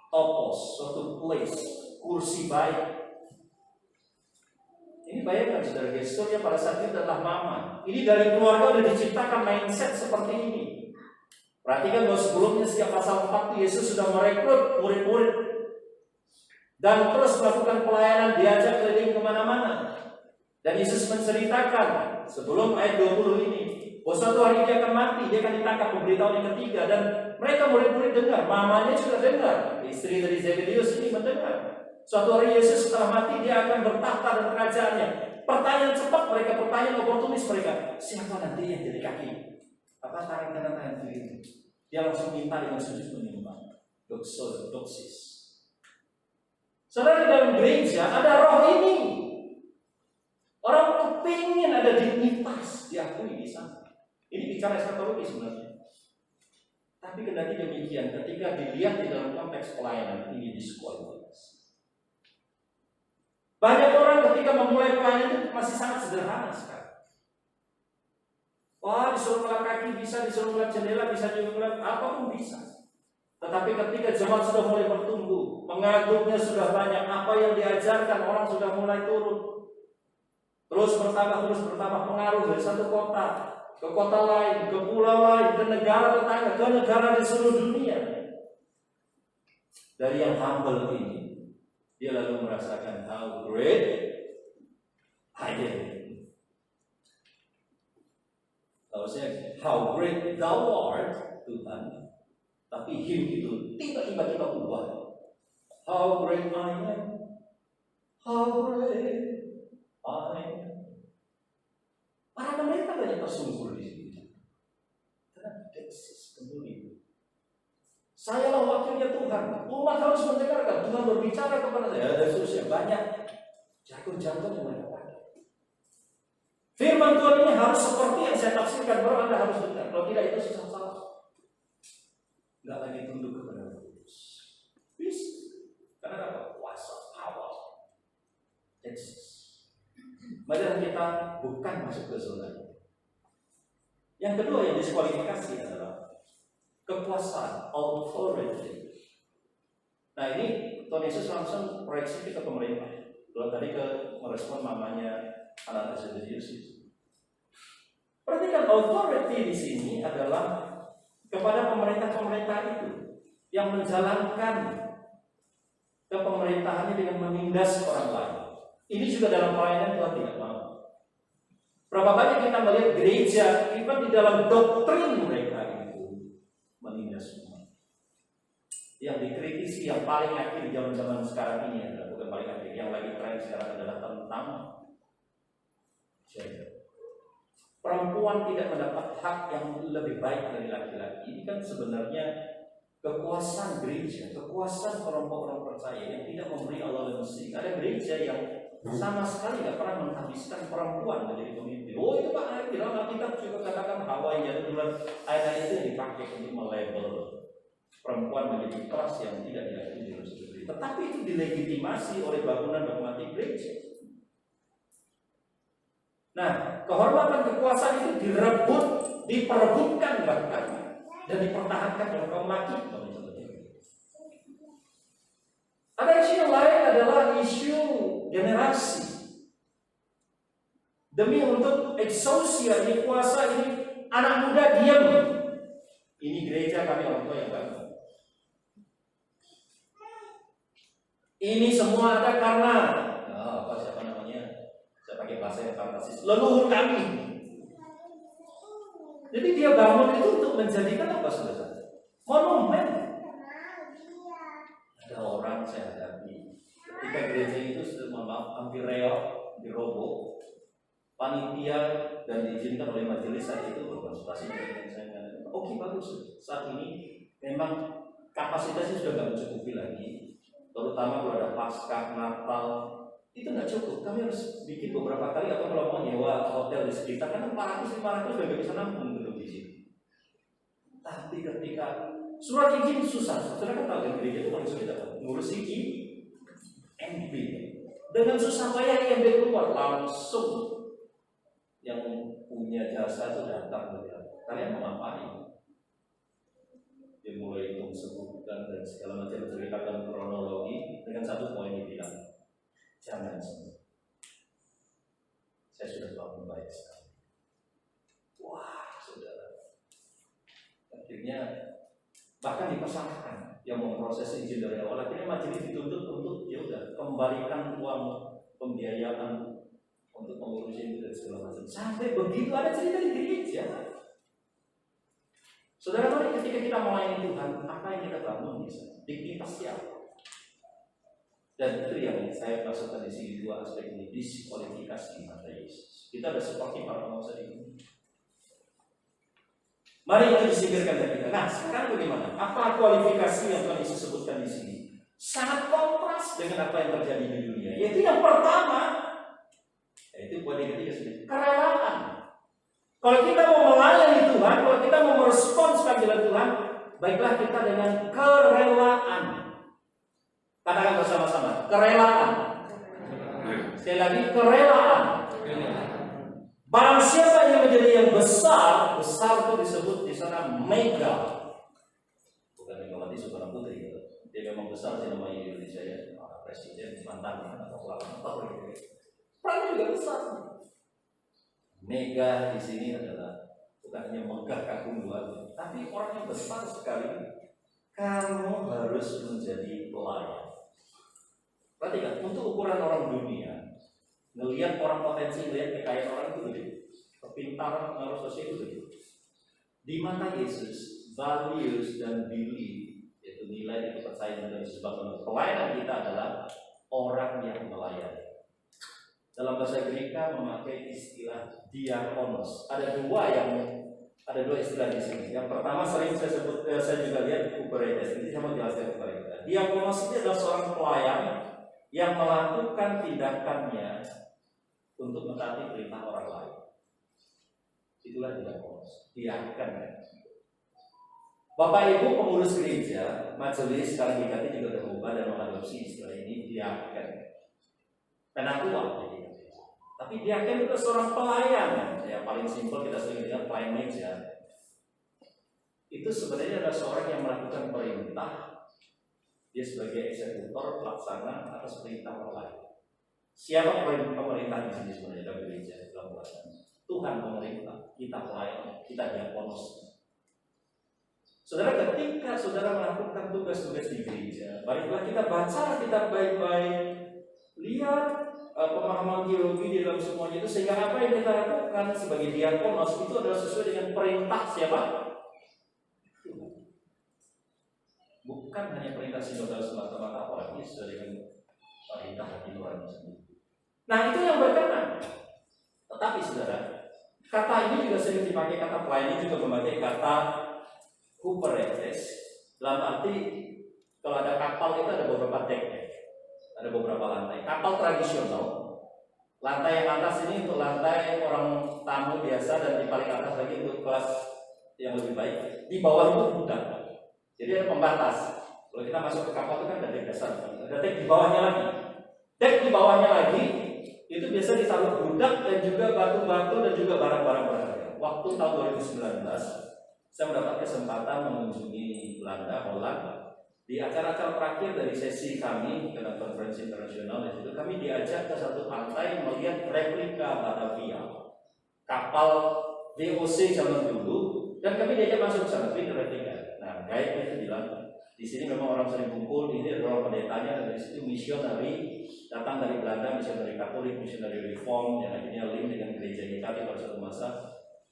topos, suatu place, kursi baik. Ini bayangkan saudara, gesturnya pada saat itu adalah mama. Ini dari keluarga sudah diciptakan mindset seperti ini. Perhatikan bahwa sebelumnya sejak pasal 4 Yesus sudah merekrut murid-murid dan terus melakukan pelayanan, diajak keliling kemana-mana. Dan Yesus menceritakan sebelum ayat 20 ini bahwa suatu hari dia akan mati, dia akan ditangkap, pemberitahuan yang ketiga. Dan mereka murid-murid dengar, mamanya juga dengar, istri dari Zebedius ini mendengar. Suatu hari Yesus setelah mati, dia akan bertahta dan kerajaannya. Pertanyaan cepat mereka, pertanyaan oportunis mereka, siapa nanti yang jadi kaki? Apa tangan kanan tangan kiri? Dia langsung minta dengan sujud menyembah. Doxis. Saudara, di dalam gereja ada roh ini. Orang kepingin ada dignitas diakui di sana. Ini bicara eskatologi sebenarnya. Tapi kendati demikian, ketika dilihat di dalam konteks pelayanan, ini diskualifikasi. Banyak orang ketika memulai pelayanan itu masih sangat sederhana sekali. Wah, disuruh ngeliat kaki bisa, disuruh ngeliat jendela bisa, juga ngeliat apapun bisa. Tetapi ketika jemaat sudah mulai bertumbuh, pengagumnya sudah banyak, apa yang diajarkan orang sudah mulai turun. Terus bertambah pengaruh dari satu kota ke kota lain, ke pulau lain, ke negara tetangga, ke negara di seluruh dunia. Dari yang humble ini, dia lalu merasakan how great I am. Harusnya how great thou art, Tuhan. Tapi him itu tiba-tiba kita ubah. How great I am. How great I am. Para pendeta banyak tersungkur di sini. Karena deksis peduli. Sayalah wakilnya Tuhan. Umat harus mendengarkan. Tuhan berbicara kepada saya. Ada seterusnya banyak jargon-jargon yang mereka pakai. Firman Tuhan ini harus seperti yang saya tafsirkan. Baru Anda harus dengar. Kalau tidak itu susah salah. Nggak lagi tunduk kepada Roh Kudus. Bisa. Karena apa? Kuasa, power. marilah kita bukan masuk ke zona ini. Yang kedua yang diskualifikasi adalah kekuasaan, authority. Nah ini Tuhan Yesus langsung proyeksi ke pemerintah. Kalau tadi merespon mamanya anak tersebut Yesus. Perhatikan authority di sini adalah kepada pemerintah-pemerintah itu yang menjalankan kepemerintahannya dengan menindas orang lain. Ini juga dalam pelayanan Tuhan tidak mau. Berapa banyak kita melihat gereja, even di dalam doktrin mereka itu menindas semua. Yang dikritisi yang paling akhir di zaman-zaman sekarang ini adalah bukan paling akhir, yang lagi tren sekarang adalah tentang gender. Perempuan tidak mendapat hak yang lebih baik dari laki-laki. Ini kan sebenarnya kekuasaan gereja, kekuasaan kelompok orang percaya yang tidak memberi Allah dan Mesih. Ada gereja yang sama sekali tidak pernah menghabiskan perempuan menjadi pemimpin. Oh itu Pak, dalam Alkitab juga katakan Hawa yang ayat itu yang dipakai untuk melabel perempuan menjadi kelas yang tidak diakui di dalam gereja. Tetapi itu dilegitimasi oleh bangunan dogmatik gereja. Nah, kehormatan kekuasaan itu direbut, diperebutkan bahkan dan dipertahankan oleh kaum laki. Ada isu yang lain adalah isu generasi. Demi untuk eksousia ini kuasa ini anak muda diam. Ini gereja kami orang tua yang bangun. Ini semua ada karena siapa namanya? Saya pakai bahasa yang fantastis. Leluhur kami. Jadi dia bangun itu untuk menjadikan apa saudara? Monumen. Ada orang saya hadapi ketika gereja itu sudah hampir reok, diroboh, panitia dan diizinkan oleh majelis saat itu berkonsultasi dengan saya. Oke bagus, saat ini memang kapasitasnya sudah nggak mencukupi lagi, terutama kalau ada Paskah, Natal, itu nggak cukup. Kami harus bikin beberapa kali atau kalau mau nyewa hotel di sekitar, karena 400-500 sudah nggak bisa nampung duduk di sini. Tapi ketika surat izin susah, saudara kan tahu kan gereja itu paling sulit apa? Ngurus izin MB. Dengan susah payah MB keluar langsung yang punya jasa itu datang ke kalian mau ngapain? Dia mulai hitung sebutkan dan segala macam menceritakan kronologi dengan satu poin yang bilang jangan semua. Saya sudah bangun baik sekali. Wah, saudara. Akhirnya bahkan dipesankan yang memproses izin dari awal. Akhirnya majelis dituntut untuk ya udah kembalikan uang pembiayaan untuk mengurus itu dan segala macam. Sampai begitu ada cerita di gereja. Saudara, mari ketika kita melayani Tuhan, apa yang kita bangun bisa? Dignitas siapa? Dan itu yang saya maksudkan di sini dua aspek ini, diskualifikasi mata Yesus. Kita ada seperti para penguasa ini. Mari kita disingkirkan dari kita. Nah, sekarang bagaimana? Apa kualifikasi yang Tuhan Yesus sebutkan di sini? Sangat kontras dengan apa yang terjadi di dunia. Yaitu yang pertama, yaitu poin yang ketiga sendiri, kerelaan. Kalau kita mau melayani Tuhan, kalau kita mau merespons panggilan Tuhan, baiklah kita dengan kerelaan. Katakan bersama-sama, kerelaan. Sekali lagi, kerelaan. Barang siapa yang menjadi yang besar, besar itu disebut di sana mega. Bukan Megawati Soekarno Putri. Dia memang besar sih namanya di Indonesia ya. Presiden mantan atau pelakon. Perannya juga besar. Mega di sini adalah bukan hanya megah kagum luar, tapi orang yang besar sekali. Kamu harus menjadi pelayan. Perhatikan, untuk ukuran orang dunia, ngelihat orang potensi, ngelihat kekayaan orang itu gede, kepintaran pengaruh sosial itu gede. Di mata Yesus, values dan belief, yaitu nilai dan kepercayaan dari sebab pelayanan kita adalah orang yang melayani. Dalam bahasa Greka memakai istilah diakonos. Ada dua istilah di sini. Yang pertama sering saya sebut, saya juga lihat kuberetes. Ini saya mau jelaskan kepada kita. Diakonos itu adalah seorang pelayan yang melakukan tindakannya untuk mentaati perintah orang lain. Itulah diakonos. Diaken. Bapak Ibu pengurus gereja, majelis sekarang diganti juga sudah berubah dan mengadopsi istilah ini diaken. Penatua. Tapi diaken itu seorang pelayan. Ya paling simpel kita sering lihat pelayan meja. Itu sebenarnya adalah seorang yang melakukan perintah. Dia sebagai eksekutor pelaksana atas perintah orang lain. Siapa pemerintah di sini sebenarnya dalam gereja dalam pelayanan? Tuhan pemerintah, kita pelayan, kita diakonos. Saudara, ketika saudara melakukan tugas-tugas di gereja, baiklah kita baca kita baik-baik, lihat pemahaman teologi di dalam semuanya itu, sehingga apa yang kita lakukan sebagai diakonos itu adalah sesuai dengan perintah siapa? Tuhan. Bukan hanya perintah sinodal semata-mata, apalagi sesuai dengan perintah hati nurani sendiri. Nah, itu yang berkenan. Tetapi saudara, kata ini juga sering dipakai, kata pelayan ini juga memakai kata huperetes. Dalam arti kalau ada kapal itu ada beberapa deck, ada beberapa lantai. Kapal tradisional, lantai yang atas ini untuk lantai orang tamu biasa, dan di paling atas lagi untuk kelas yang lebih baik. Di bawah itu gudang. Jadi ada pembatas. Kalau kita masuk ke kapal itu kan ada deck dasar, ada deck di bawahnya lagi. Deck di bawahnya lagi itu biasa ditaruh budak dan juga batu-batu dan juga barang-barang berharga. Waktu tahun 2019 saya mendapat kesempatan mengunjungi Belanda, Holland. Di acara-acara terakhir dari sesi kami dalam konferensi internasional, di situ kami diajak ke satu pantai melihat replika Batavia, kapal VOC zaman dulu, dan kami diajak masuk ke sana, itu replika. Nah, guide itu bilang, di sini memang orang sering kumpul, ini adalah pendetanya, dan dari situ misionari datang dari Belanda, misionari Katolik, misionari Reform, yang akhirnya link dengan gereja GKT pada suatu masa.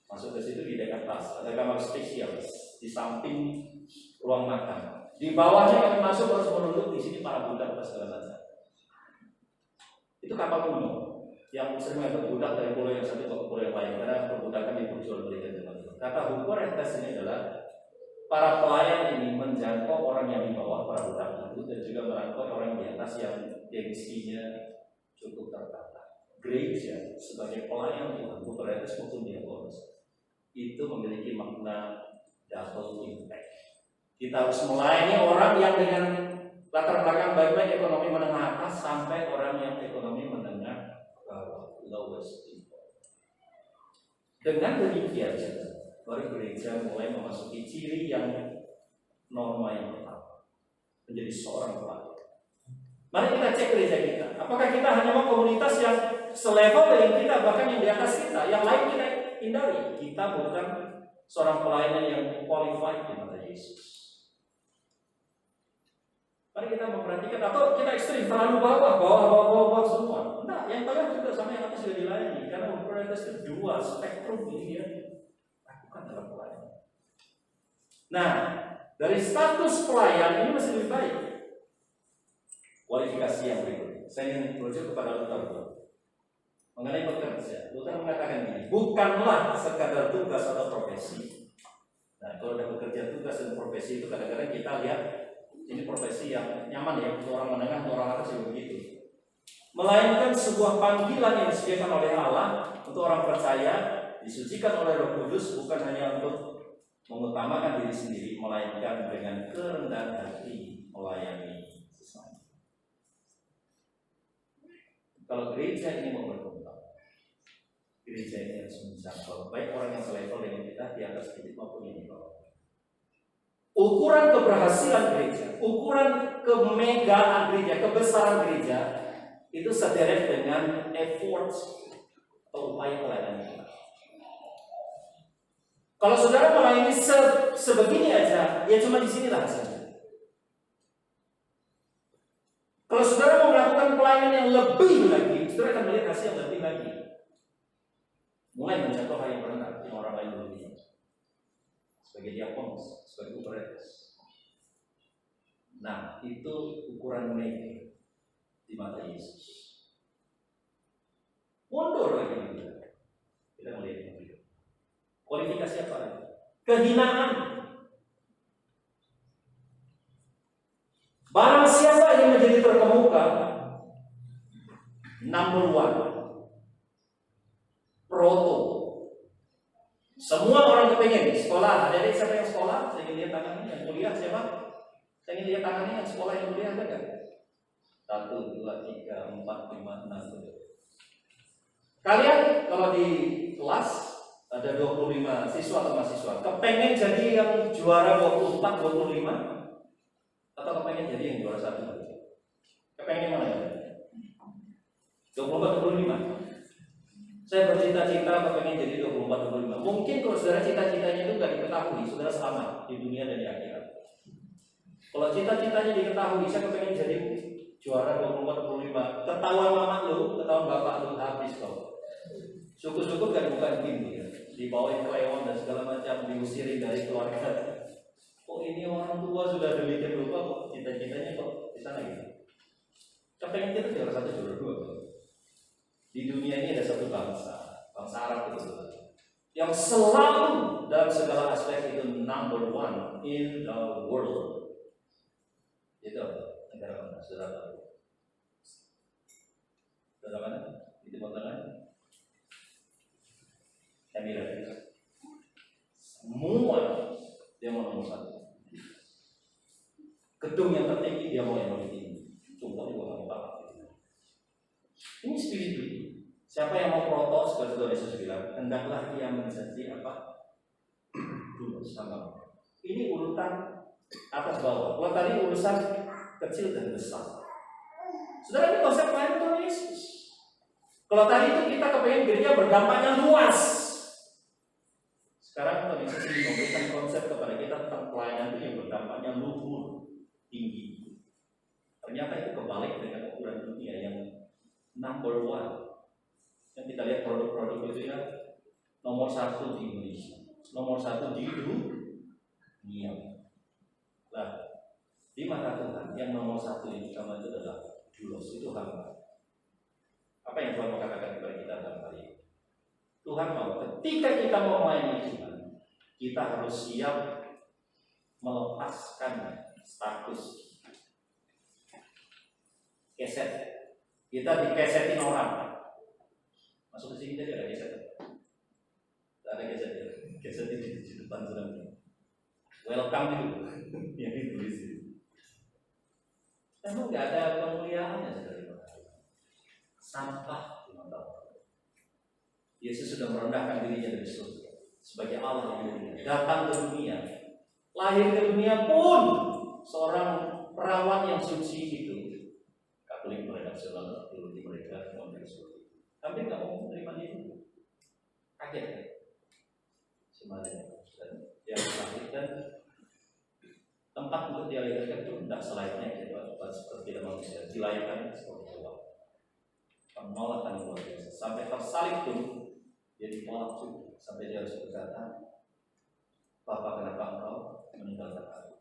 Masuk ke situ di dekat atas, ada kamar spesial di samping ruang makan. Di bawahnya kami masuk harus menunduk, di sini para budak dan segala macam. Itu kapal kuno yang sering mengangkut budak dari pulau yang satu ke pulau yang lain, karena perbudakan diperjualbelikan zaman itu. Kata huperetes ini adalah para pelayan ini menjangkau orang yang di bawah para budak itu, dan juga merangkul orang di atas yang gengsinya cukup tertata. Gereja sebagai pelayan Tuhan, huperetes maupun diakonos, itu memiliki makna double impact. Kita harus melayani orang yang dengan latar belakang baik-baik ekonomi menengah atas sampai orang yang ekonomi menengah lowest income. Dengan demikian, baru gereja mulai memasuki ciri yang norma yang pertama, menjadi seorang pelayan. Mari kita cek gereja kita. Apakah kita hanya mau komunitas yang selevel dengan kita, bahkan yang di atas kita, yang lain kita hindari. Kita bukan seorang pelayan yang qualified di mata Yesus. Mari kita memperhatikan, atau kita ekstrim, terlalu bawah semua. Nah, yang tengah juga sama yang atas juga dilayani, karena huperetes itu dua spektrum ini dia lakukan dalam pelayanan. Nah, dari status pelayan ini masih lebih baik. Kualifikasi yang berikutnya, saya ingin merujuk kepada Luther mengenai bekerja. Luther mengatakan ini, bukanlah sekadar tugas atau profesi. Nah, kalau udah bekerja tugas dan profesi itu kadang-kadang kita lihat ini profesi yang nyaman ya, untuk orang menengah, untuk orang atas juga begitu. Melainkan sebuah panggilan yang disediakan oleh Allah untuk orang percaya, disucikan oleh Roh Kudus, bukan hanya untuk mengutamakan diri sendiri, melainkan dengan kerendahan hati melayani sesama. Kalau gereja ini mau berkembang, gereja ini harus menjangkau baik orang yang selevel dengan kita di atas sedikit maupun yang di bawah. Ukuran keberhasilan gereja, ukuran kemegahan gereja, kebesaran gereja itu sederet dengan effort atau upaya pelayanan kita. Kalau saudara melayani sebegini aja, ya cuma di sinilah hasilnya. Kalau saudara mau melakukan pelayanan yang lebih lagi, saudara akan melihat hasil yang lebih lagi. Mulai menjangkau hal yang benar yang orang lain belum bisa. Sebagai diakonos, sebagai huperetes. Nah, itu ukuran mega di mata Yesus. Mundur lagi kita melihat itu. Kualifikasi apa lagi? Kehinaan. Barang siapa yang menjadi terkemuka, number one, proto. Semua orang kepengen di sekolah. Ada siapa yang sekolah? Saya ingin lihat tangannya. Yang kuliah siapa? Saya ingin lihat tangannya yang sekolah, yang kuliah ada nggak? 1, 2, 3, 4, 5, 6, 7. Kalian kalau di kelas ada 25 siswa atau mahasiswa, kepengen jadi yang juara 24, 25 atau kepengen jadi yang juara 1? Kepengen yang mana? 24, 25. Saya bercita-cita kepengen jadi 24, 25. Mungkin kalau saudara cita-citanya itu nggak diketahui, saudara selamat di dunia dan di akhirat. Kalau cita-citanya diketahui, saya kepengen jadi juara 24, 25. Ketahuan mama lu, ketahuan bapak lu, habis kau. Syukur-syukur gak dibuka pintu ya, dibawain kelewon dan segala macam, diusirin dari keluarga. Kok ini orang tua sudah demikian lupa kok cita-citanya kok di sana gitu. Kepengen kita juara 1, juara 2. Di dunia ini ada satu bangsa Arab itu yang selalu dalam segala aspek itu number 1 in the world. Itu negara mana? Saudara tahu? Saudara mana? Di Timur Tengah? Emirat. Semua dia mau nomor 1. Gedung yang tertinggi dia mau yang lebih tinggi. Contohnya gua nggak apa. Ini spiritual. Siapa yang mau protes, seperti Tuhan Yesus bilang, hendaklah dia menjadi apa? Dulu sama. Ini urutan atas bawah. Kalau tadi urusan kecil dan besar. Saudara, ini konsep lain Tuhan Yesus. Kalau tadi itu kita kepengen gereja berdampaknya luas. Sekarang Tuhan Yesus ini memberikan konsep kepada kita tentang pelayanan itu yang berdampaknya luhur, tinggi. Ternyata itu kebalik dengan ukuran dunia yang number 1. Yang kita lihat produk-produk itu ya, nomor 1 di Indonesia, nomor 1 di dunia. Nah, di mata Tuhan yang nomor 1 yang utama itu adalah doulos, itu hamba. Apa yang Tuhan mau katakan kepada kita dalam hal ini? Tuhan mau ketika kita mau melayani Tuhan, kita harus siap melepaskan status keset. Kita dikesetin orang. Masuk ke sini tadi ada keset. Tidak ada keset ya. Keset di depan sudah. Welcome itu yang ditulis itu. Emang nggak ada kemuliaannya dari sampah di mata Allah. Yesus sudah merendahkan dirinya dari surga sebagai Allah yang mulia. Datang ke dunia, lahir ke dunia pun seorang perawan yang suci itu. Katolik redaksional teologi mereka ngomong seperti itu. Tapi nggak mau menerima dia itu. Kaget kan? Semuanya dan dia melahirkan tempat untuk dia lahirkan itu tidak selainnya seperti manusia, dilayakkan seperti Allah. Penolakan yang luar biasa sampai tersalib pun dia ditolak juga sampai dia harus berkata, Bapak kenapa engkau meninggalkan aku?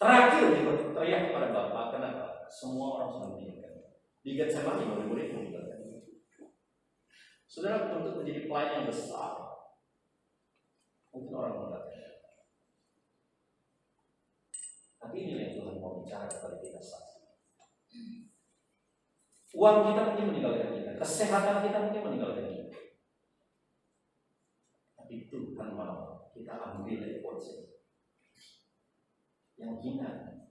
Terakhir dia teriak kepada Bapak, kenapa? Semua orang sudah meninggalkan. Di Getsemani murid-murid meninggalkan. Saudara, untuk menjadi pelayan yang besar, mungkin orang meninggalkan. Tapi ini yang Tuhan mau bicara kepada kita saat ini. Uang kita mungkin meninggalkan kita, kesehatan kita mungkin meninggalkan kita. Tapi Tuhan mau kita ambil dari porsi yang hina.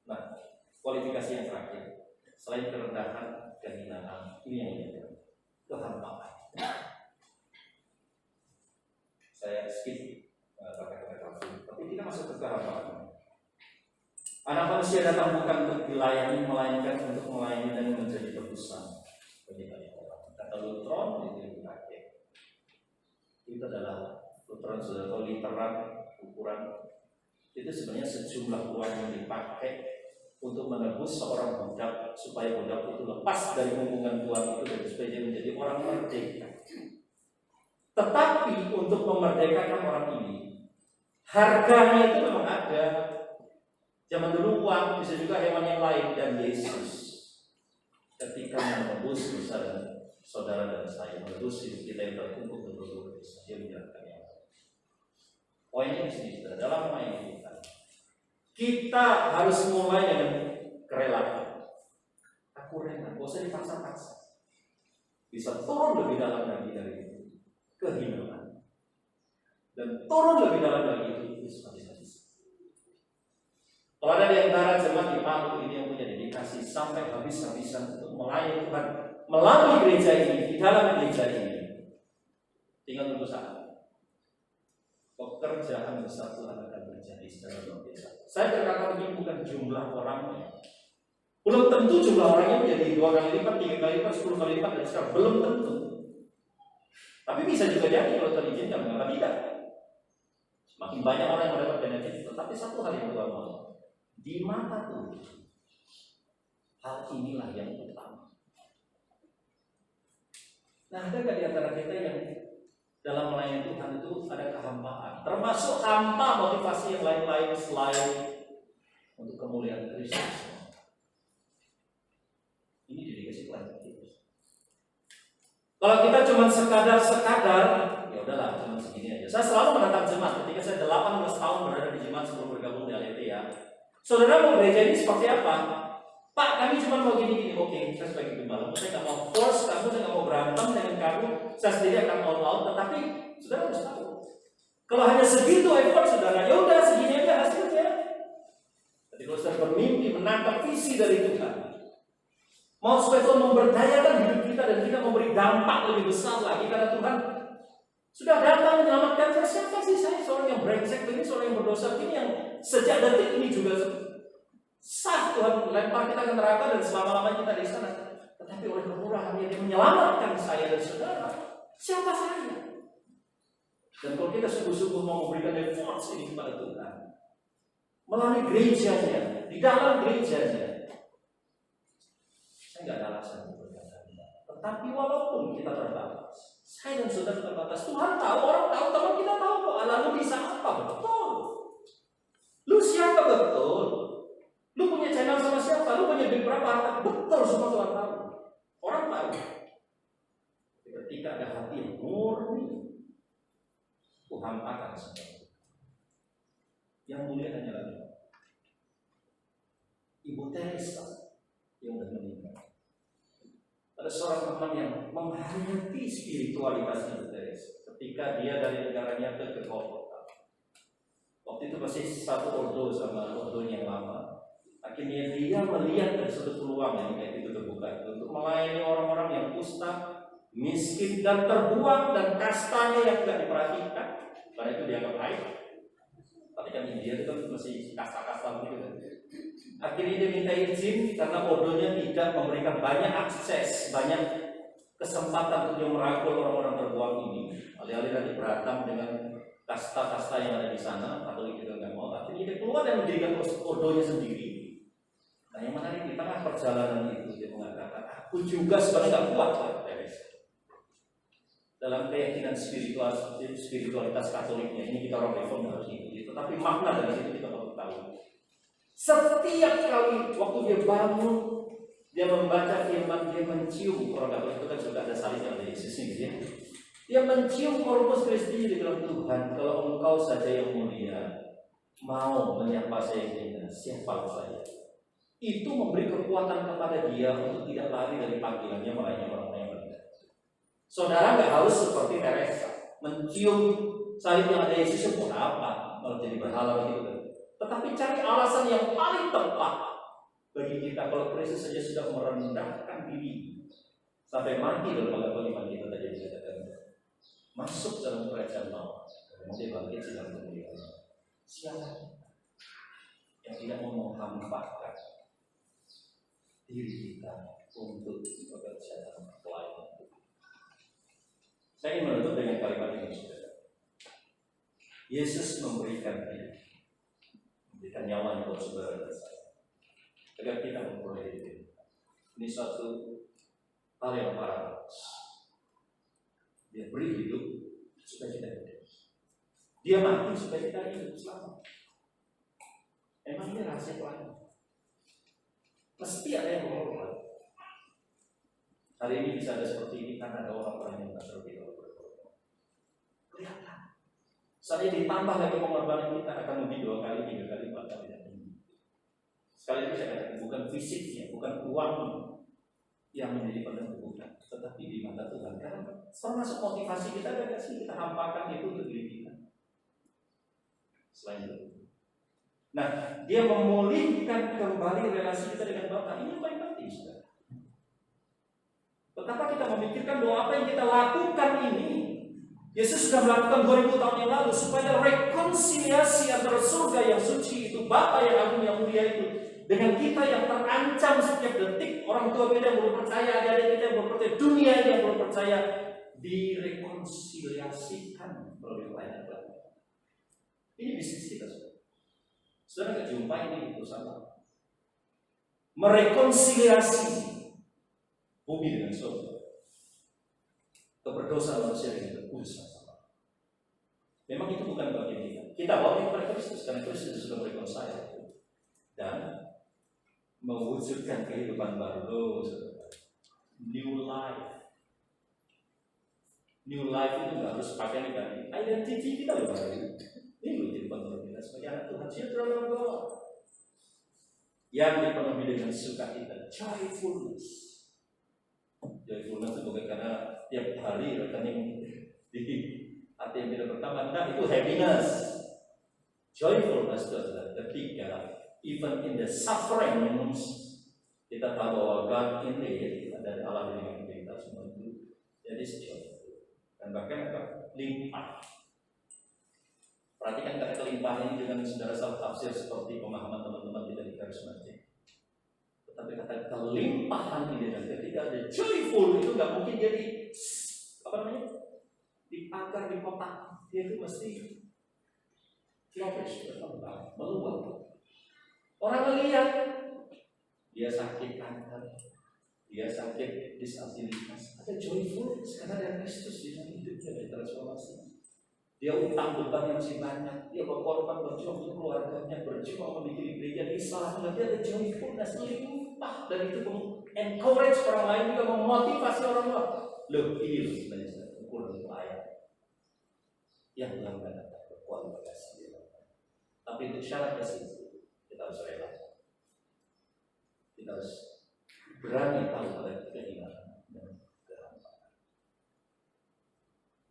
Nah, kualifikasi yang terakhir, selain kerendahan, kehinaan, ini yang ini kehampaan. Saya skip kata-kata tapi kita masuk ke kehampaan. Anak manusia datang bukan untuk dilayani, melainkan untuk melayani dan menjadi tebusan bagi banyak orang. Kata Lutron itu yang dipakai. Itu adalah Lutron sudah tahu literan ukuran itu sebenarnya sejumlah uang yang dipakai untuk menebus seorang budak supaya budak itu lepas dari hubungan tuan itu dan supaya dia menjadi orang merdeka. Tetapi untuk memerdekakan orang ini harganya itu memang ada. Zaman dulu uang bisa juga hewan yang lain dan Yesus ketika menebus dosa dan saudara dan saya menebus hidup kita yang tertumpuk dan berdosa dia menjalankan yang lain. Poinnya di sini dalam melayani kita harus mulai dengan kerelaan. Aku rela, gak usah dipaksa-paksa. Bisa turun lebih dalam lagi dari itu kehinaan dan turun lebih dalam lagi itu habis-habisan. Kalau ada di antara jemaat di Palu ini yang punya dedikasi sampai habis-habisan untuk untuk melayani Tuhan melalui gereja ini, di dalam gereja ini. Tinggal tunggu saat pekerjaan besar Tuhan akan terjadi secara luar biasa. Saya berkata ini bukan jumlah orangnya. Belum tentu jumlah orangnya menjadi 2 kali lipat, 3 kali lipat, 10 kali lipat, dan sekarang belum tentu. Tapi bisa juga jadi kalau Tuhan izinkan, mengapa tidak? Semakin banyak orang yang mendapat benefit, tetapi satu hal yang Tuhan mau, di mata Tuhan, hal inilah yang utama. Nah, ada nggak di antara kita yang dalam melayani Tuhan itu ada kehampaan, termasuk hampa motivasi yang lain-lain selain untuk kemuliaan Kristus? Ini dedikasi pelayanan kita. Kalau kita cuma sekadar, ya udahlah, cuma segini aja. Saya selalu menatap jemaat ketika saya 18 tahun berada di jemaat sebelum bergabung di Aletheia. Saudara mau gereja ini seperti apa? Pak, kami cuma mau gini-gini. Oke, saya sebagai gembala, saya nggak mau force kamu, saya nggak mau berantem dengan kamu. Saya sendiri akan all out. Tetapi saudara harus tahu, kalau hanya segitu effort saudara, ya udah segini aja hasilnya. Jadi kalau saudara bermimpi menangkap visi dari Tuhan, mau supaya Tuhan memberdayakan hidup kita dan kita memberi dampak lebih besar lagi karena Tuhan sudah datang menyelamatkan saya. Siapa sih saya? Seorang yang brengsek ini, seorang yang berdosa ini, yang sejak detik ini juga sah Tuhan lempar kita ke neraka dan selama-lamanya kita di sana. Tetapi oleh kemurahan-Nya Dia menyelamatkan saya dan saudara. Siapa saya? Dan kalau kita sungguh-sungguh mau memberikan effort ini kepada Tuhan melalui gerejanya, di dalam gerejanya, saya nggak ada alasan untuk berkata. Tetapi walaupun kita terbatas, saya dan saudara terbatas, Tuhan tahu, orang tahu, teman kita tahu kok. Lalu bisa apa? Betul. Lu siapa betul? Lu punya channel sama siapa? Lu punya duit berapa? Betul, semua Tuhan tahu. Orang tahu. Ketika ada hati yang murni, Tuhan akan semua. Yang mulia hanyalah Ibu Teresa yang sudah meninggal. Ada seorang teman yang menghayati spiritualitas Ibu Teresa ketika dia dari negaranya ke Golgota. Waktu itu masih satu ordo sama ordonya yang lama. Akhirnya dia melihat dari sudut peluang yang kayak itu terbuka untuk melayani orang-orang yang kusta, miskin dan terbuang dan kastanya yang tidak diperhatikan. Karena itu dianggap aib. Tapi kan India itu kan masih kasta-kasta begitu kan. Akhirnya dia minta izin karena ordonya tidak memberikan banyak akses, banyak kesempatan untuk merangkul orang-orang terbuang ini. Alih-alih nanti berantem dengan kasta-kasta yang ada di sana, atau juga nggak mau. Akhirnya dia keluar dan mendirikan ordonya sendiri. Nah, yang menarik di tengah perjalanan itu dia mengatakan, aku juga sebenarnya nggak kuat Pak Teresa. Dalam keyakinan spiritualitas Katoliknya ini kita orang Reform harus ikuti. Tetapi makna dari situ kita perlu tahu. Setiap kali waktu dia bangun, dia membaca firman, dia mencium. Orang Katolik itu kan sudah ada salib yang ada Yesus ini ya. Dia mencium Corpus Christi di dalam Tuhan. Kalau Engkau saja yang mulia mau menyapa saya dengan siapa saya. Itu memberi kekuatan kepada dia untuk tidak lari dari panggilannya melayani orang-orang yang berbeda. Saudara nggak harus seperti Teresa mencium salib yang ada Yesus pun apa malah jadi berhala begitu kan. Tetapi cari alasan yang paling tepat bagi kita. Kalau Kristus saja sudah merendahkan diri sampai mati dalam pengalaman iman kita tadi dikatakan masuk dalam kerajaan maut, kemudian bangkit dalam kemuliaan. Siapa yang tidak mau menghampakan diri kita untuk bekerja dalam pelayanan? Saya ingin menutup dengan kalimat ini, saudara. Yesus memberikan diri, memberikan nyawanya buat saudara dan saya, agar kita memperoleh hidup. Ini suatu hal yang paradoks. Dia beri hidup supaya kita hidup. Dia mati supaya kita hidup selamat. Emang ini rahasia pelayanan. Mesti ada yang mengorban. Hari ini bisa ada seperti ini karena ada orang-orang yang tak seperti itu. Kelihatan. Saya ditambah lagi pengorbanan kita akan lebih 2 kali, 3 kali, 4 kali dan ini. Sekali lagi saya katakan bukan fisiknya, bukan uangnya yang menjadi penentu, bukan, tetapi di mata Tuhan. Karena termasuk motivasi kita ada nggak sih kita hampakan itu untuk diri kita. Selain itu, nah dia memulihkan kembali relasi kita dengan Bapa. Ini yang paling penting, saudara. memikirkan bahwa apa yang kita lakukan ini Yesus sudah melakukan 2000 tahun yang lalu supaya rekonsiliasi antara surga yang suci itu, Bapa yang agung yang mulia itu, dengan kita yang terancam setiap detik, orang tua kita yang belum percaya, adik-adik kita yang belum percaya, dunia ini yang belum percaya, direkonsiliasikan melalui pelayanan Tuhan. Ini bisnis kita, saudara nggak jumpa ini di perusahaan. Merekonsiliasi bumi dengan surga, keberdosa manusia dengan kudus. Memang itu bukan bagian kita. Kita bawa kepada Kristus karena Kristus sudah merekonsiliasi dan mewujudkan kehidupan baru, new life. New life itu nggak harus pakai negatif. Identity kita loh baru. Ini loh kehidupan baru kita sebagai anak Tuhan. Children of God yang dipenuhi dengan sukacita, joyfulness. Joyfulness itu bukan karena tiap hari rekening di ATM tidak bertambah, nah itu happiness. Joyfulness itu adalah ketika even in the sufferings kita tahu bahwa God ini ada Allah dengan kita semua itu jadi joyful dan bahkan limpah. Perhatikan kata kelimpahan ini dengan saudara salah tafsir seperti pemahaman teman-teman kita di karismatik. Tetapi kata kelimpahan ini dan ketika ada joyful itu nggak mungkin jadi apa namanya dipagar di kotak, dia itu mesti flourish, berkembang, meluap. Orang melihat dia sakit kanker, dia sakit disabilitas, ada joyful karena ada Kristus di dalam hidupnya, ada transformasi. Dia utang beban yang masih banyak, dia berkorban berjuang untuk keluarganya, berjuang memiliki gereja di Islam, dia ada joyfulness melimpah dan itu encourage orang lain juga, memotivasi orang lain. Loh, ini loh sebenarnya ukuran pelayan yang benar-benar berkualifikasi. Tapi untuk syarat kesini kita harus rela, kita harus berani tahu pada keinginan dan keharapan.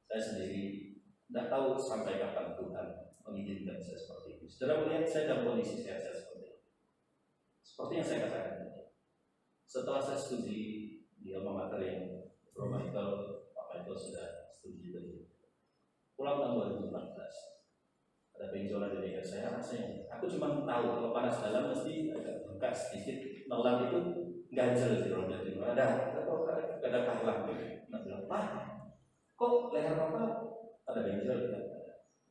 Saya sendiri tidak tahu sampai kapan Tuhan mengizinkan saya seperti ini. Saudara melihat saya dalam kondisi sehat seperti ini. Seperti yang saya katakan tadi. Setelah saya studi di alma mater yang Bro Michael, Pak Michael sudah studi tadi. Pulang tahun 2014, ada benjolan di leher saya, rasanya. Aku cuma tahu kalau panas dalam mesti agak buka sedikit, nelan itu ganjel di roda timur. Ada kahlang. Nah bilang, Pak, kok leher Bapak ada benjol kan?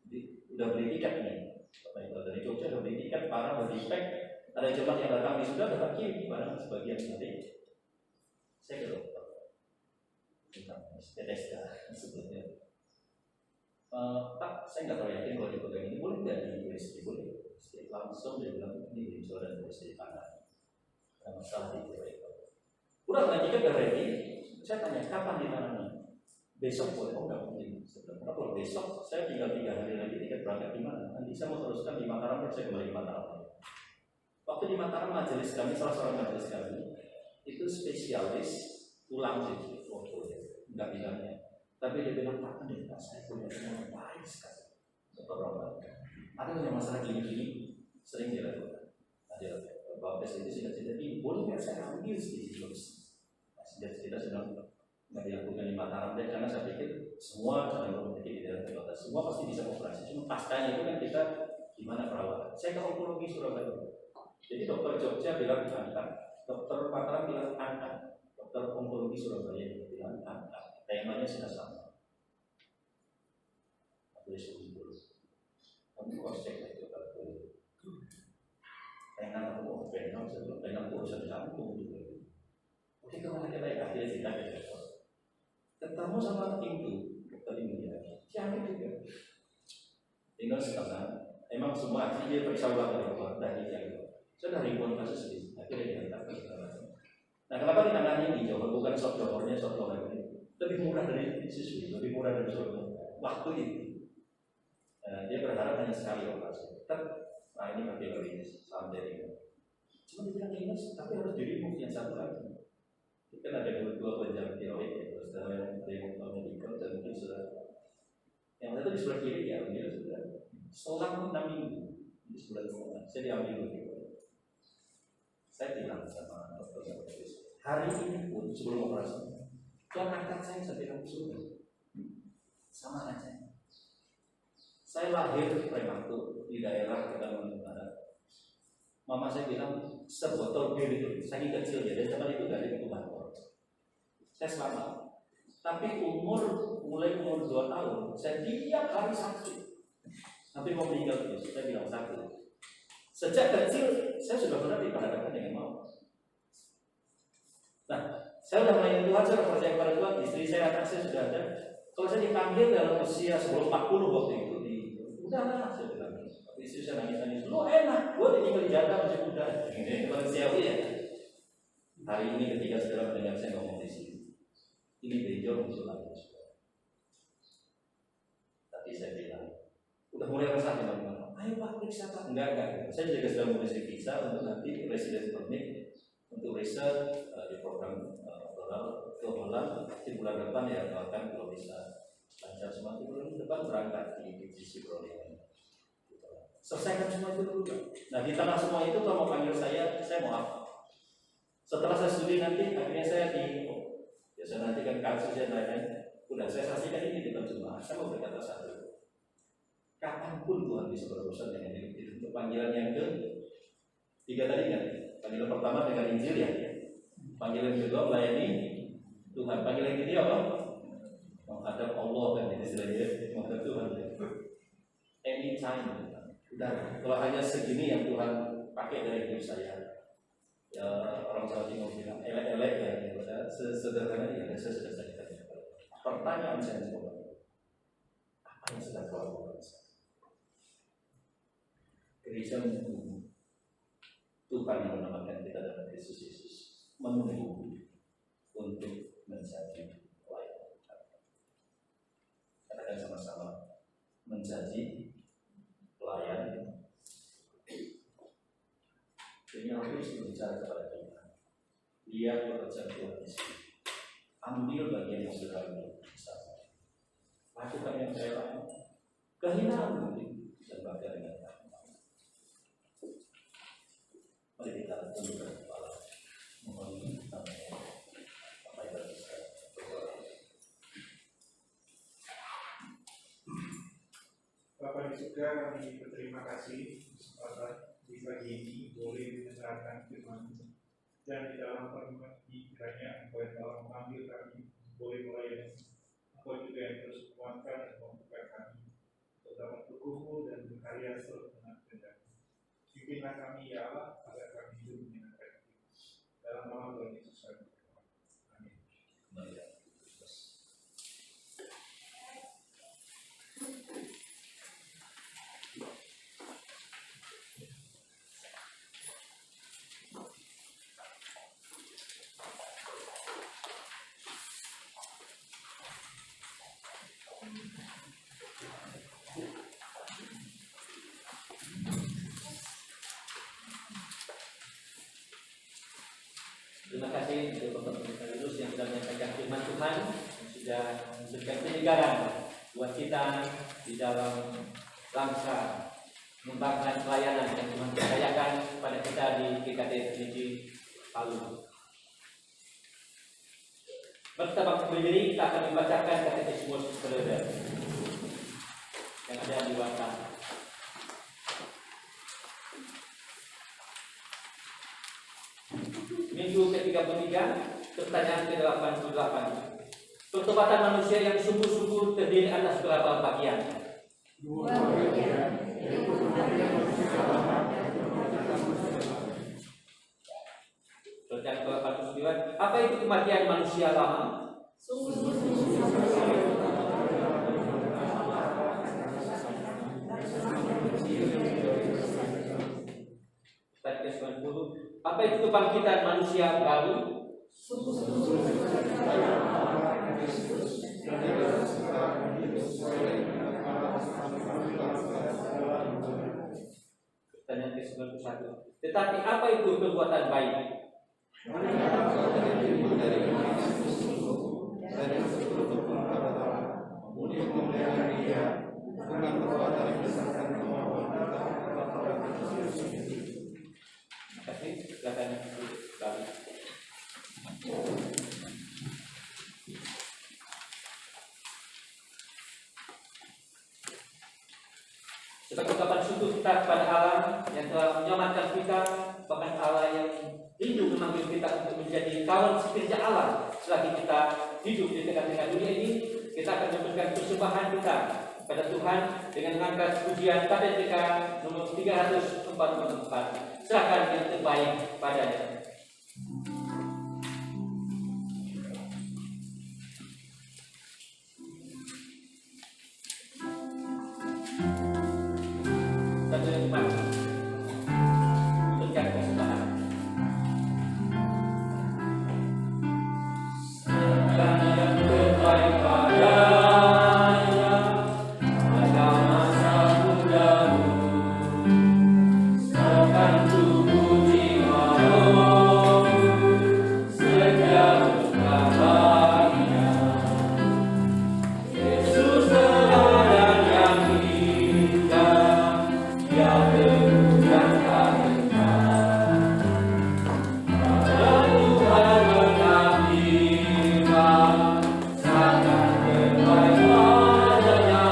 Jadi udah beli tiket nih, dari Jogja udah beli tiket, parah udah dipek. Ada jemaat yang datang di sudah dapat kirim barang sebagian nanti. Saya ke dokter, tentang tetes sebetulnya. Pak, saya nggak terlalu yakin kalau dipegang ini boleh nggak di USG boleh. Langsung dia bilang ini benjol dan USG kanan. Ada masalah di itu. Udah nanti kan udah ready. Saya tanya kapan ditangani? Besok boleh, oh nggak mungkin. Sebenarnya kalau besok saya tinggal 3 hari lagi tiket berangkat di mana? Nanti saya mau teruskan di Mataram, saya kembali ke Mataram. Waktu di Mataram majelis kami, salah seorang majelis kami itu spesialis tulang jadi nggak bilangnya. Tapi dia bilang Pak pendeta saya punya yang baik sekali. Beberapa ada yang masalah gini-gini sering dilakukan. Ada bapak itu sudah jadi boleh nggak saya ambil sedikit kita sedang nggak dilakukan di Mataram deh, karena saya pikir semua calon memiliki di dalam terbatas, semua pasti bisa operasi. Cuma pascanya itu kan kita gimana perawatan. Saya ke onkologi Surabaya, jadi dokter Jogja bilang angkat, dokter Mataram bilang angkat, dokter onkologi Surabaya bilang angkat. Temanya sudah sama. Tulis dulu. Kamu harus cek itu kalau pengen aku pengen sebelum pengen aku urusan jantung juga. Oke, kalau kita lihat dia tidak ada. Ketemu sama itu tadi dia, siapa juga? Tinggal sekarang, emang semua aksi dia periksa ulang dari itu. Sudah ribuan kasus ini, akhirnya diantar ke sana. Nah, kenapa ditangani di Johor? Bukan shop Johornya, shop Johor ini lebih murah dari siswi, lebih murah dari Johor. Waktu itu, dia berharap hanya sekali operasi. Nah ini pakai sampai ini. Cuma dia bilang ini, tapi harus dirimu yang satu lagi. Kan ada dua penjam tiroid ya, terus ada yang medical dan mungkin sudah yang satu di sebelah kiri ya, dia sudah selang 6 minggu di sebelah kanan. Saya diambil dulu. Saya bilang sama dokter hari ini pun sebelum operasi Tuhan angkat saya sampai ke surga. Sama aja. Saya lahir prematur di daerah Kalimantan Barat. Mama saya bilang sebotol bir itu, saking kecilnya dan zaman itu gak ada itu bantuan. Saya selamat. Tapi mulai umur 2 tahun, saya tiap hari sakit. Hampir mau meninggal terus, saya bilang sakit. Sejak kecil, saya sudah pernah diperhadapkan dengan maut. Nah, saya sudah melayani Tuhan, saya sudah percaya kepada Tuhan, istri saya, anak saya sudah ada. Kalau saya dipanggil dalam usia sebelum 40 waktu itu, udahlah, saya bilang. Tapi istri saya nangis-nangis, lo enak, gue ditinggal di Jakarta masih muda. Ini manusiawi ya. Hari ini ketika saudara mendengar saya ngomong di sini, ini bejo muncul lagi. Tapi saya bilang, udah mulai resah teman-teman. Ayo Pak, periksa Pak. Enggak. Saya juga sedang mengisi visa untuk nanti resident permit untuk riset di program ke Holland di bulan depan ya, bahkan kalau bisa lancar semua di bulan depan berangkat di sisi Groningen. Selesaikan semua itu dulu. Nah di tengah semua itu kalau mau panggil saya mau apa? Setelah saya studi nanti akhirnya saya saya nanti kan kasus saya lain-lain. Udah saya saksikan ini di depan jemaah. Saya mau berkata satu. Kapanpun Tuhan bisa berurusan dengan hidup itu. Untuk panggilan yang ketiga tadi kan. Panggilan pertama dengan Injil ya. Panggilan kedua melayani Tuhan. Panggilan ketiga apa? Menghadap Allah kan ini istilahnya menghadap Tuhan. Anytime. Udah, kalau hanya segini yang Tuhan pakai dari hidup saya. Ya orang Jawa Timur bilang elek-elek ya, sederhana ya, saya sudah sampaikan. Pertanyaan saya coba, apa yang sedang kau lakukan? Gereja menunggu Tuhan yang menamakan kita dalam Kristus Yesus menunggu untuk menjadi pelayan. Katakan sama-sama, menjadi pelayan. Ini harus berbicara kepada kita. Dia bekerja Tuhan di sini. Ambil bagian yang sudah bisa. Lakukan yang saya lakukan. Kehinaan mungkin dan bangga dengan Tuhan. Mari kita tundukkan kepala. Mohon namanya. Apa yang bisa berdoa. Bapak di surga, kami berterima kasih kesempatan di pagi ini boleh mendengarkan firman dan di dalam pertemuan ini kiranya Engkau yang telah memanggil kami boleh melayani. Engkau juga yang terus menguatkan dan membuka kami untuk dapat berkumpul dan berkarya sesuai dengan kehendak. Pimpinlah kami ya Allah agar kami hidup menyenangkan Diri. Dalam nama Tuhan Yesus kami berdoa. Amin. Terima kasih untuk Bapak Sekaligus yang sudah menyampaikan firman Tuhan, yang sudah memberikan penyegaran buat kita di dalam langkah mengembangkan pelayanan yang Tuhan percayakan kepada kita di GKT Trinity Palu. Kita bangkit berdiri, kita akan membacakan Katekismus Saudara yang ada di WhatsApp. Minggu ke-33, pertanyaan ke-88. Pertobatan manusia yang sungguh-sungguh terdiri atas berapa bagian? 2 bagian. Pertanyaan ke-89, apa itu kematian manusia lama? Pertanyaan ke-90, apa itu kebangkitan manusia baru? Pertanyaan ke-91, tetapi apa itu perbuatan baik? Terima kasih. Silakan balik. Sebagai ungkapan syukur kita kepada Allah yang telah menyelamatkan kita, bahkan Allah yang rindu memanggil kita untuk menjadi kawan sekerja Allah selagi kita hidup di tengah-tengah dunia ini. Kita akan memberikan persembahan kita kepada Tuhan dengan mengangkat pujian KTTK nomor 344. Serahkan yang terbaik padanya. Satu yang lima, berikan persembahan. Serahkan yang terbaik padanya, pada masa mudamu. Serahkan tubuh jiwamu, sedia bahagia. Yesus teladan yang indah, Dia mengucapkan engkau. Pada Tuhan mengabdinya, serahkan terbaik padanya.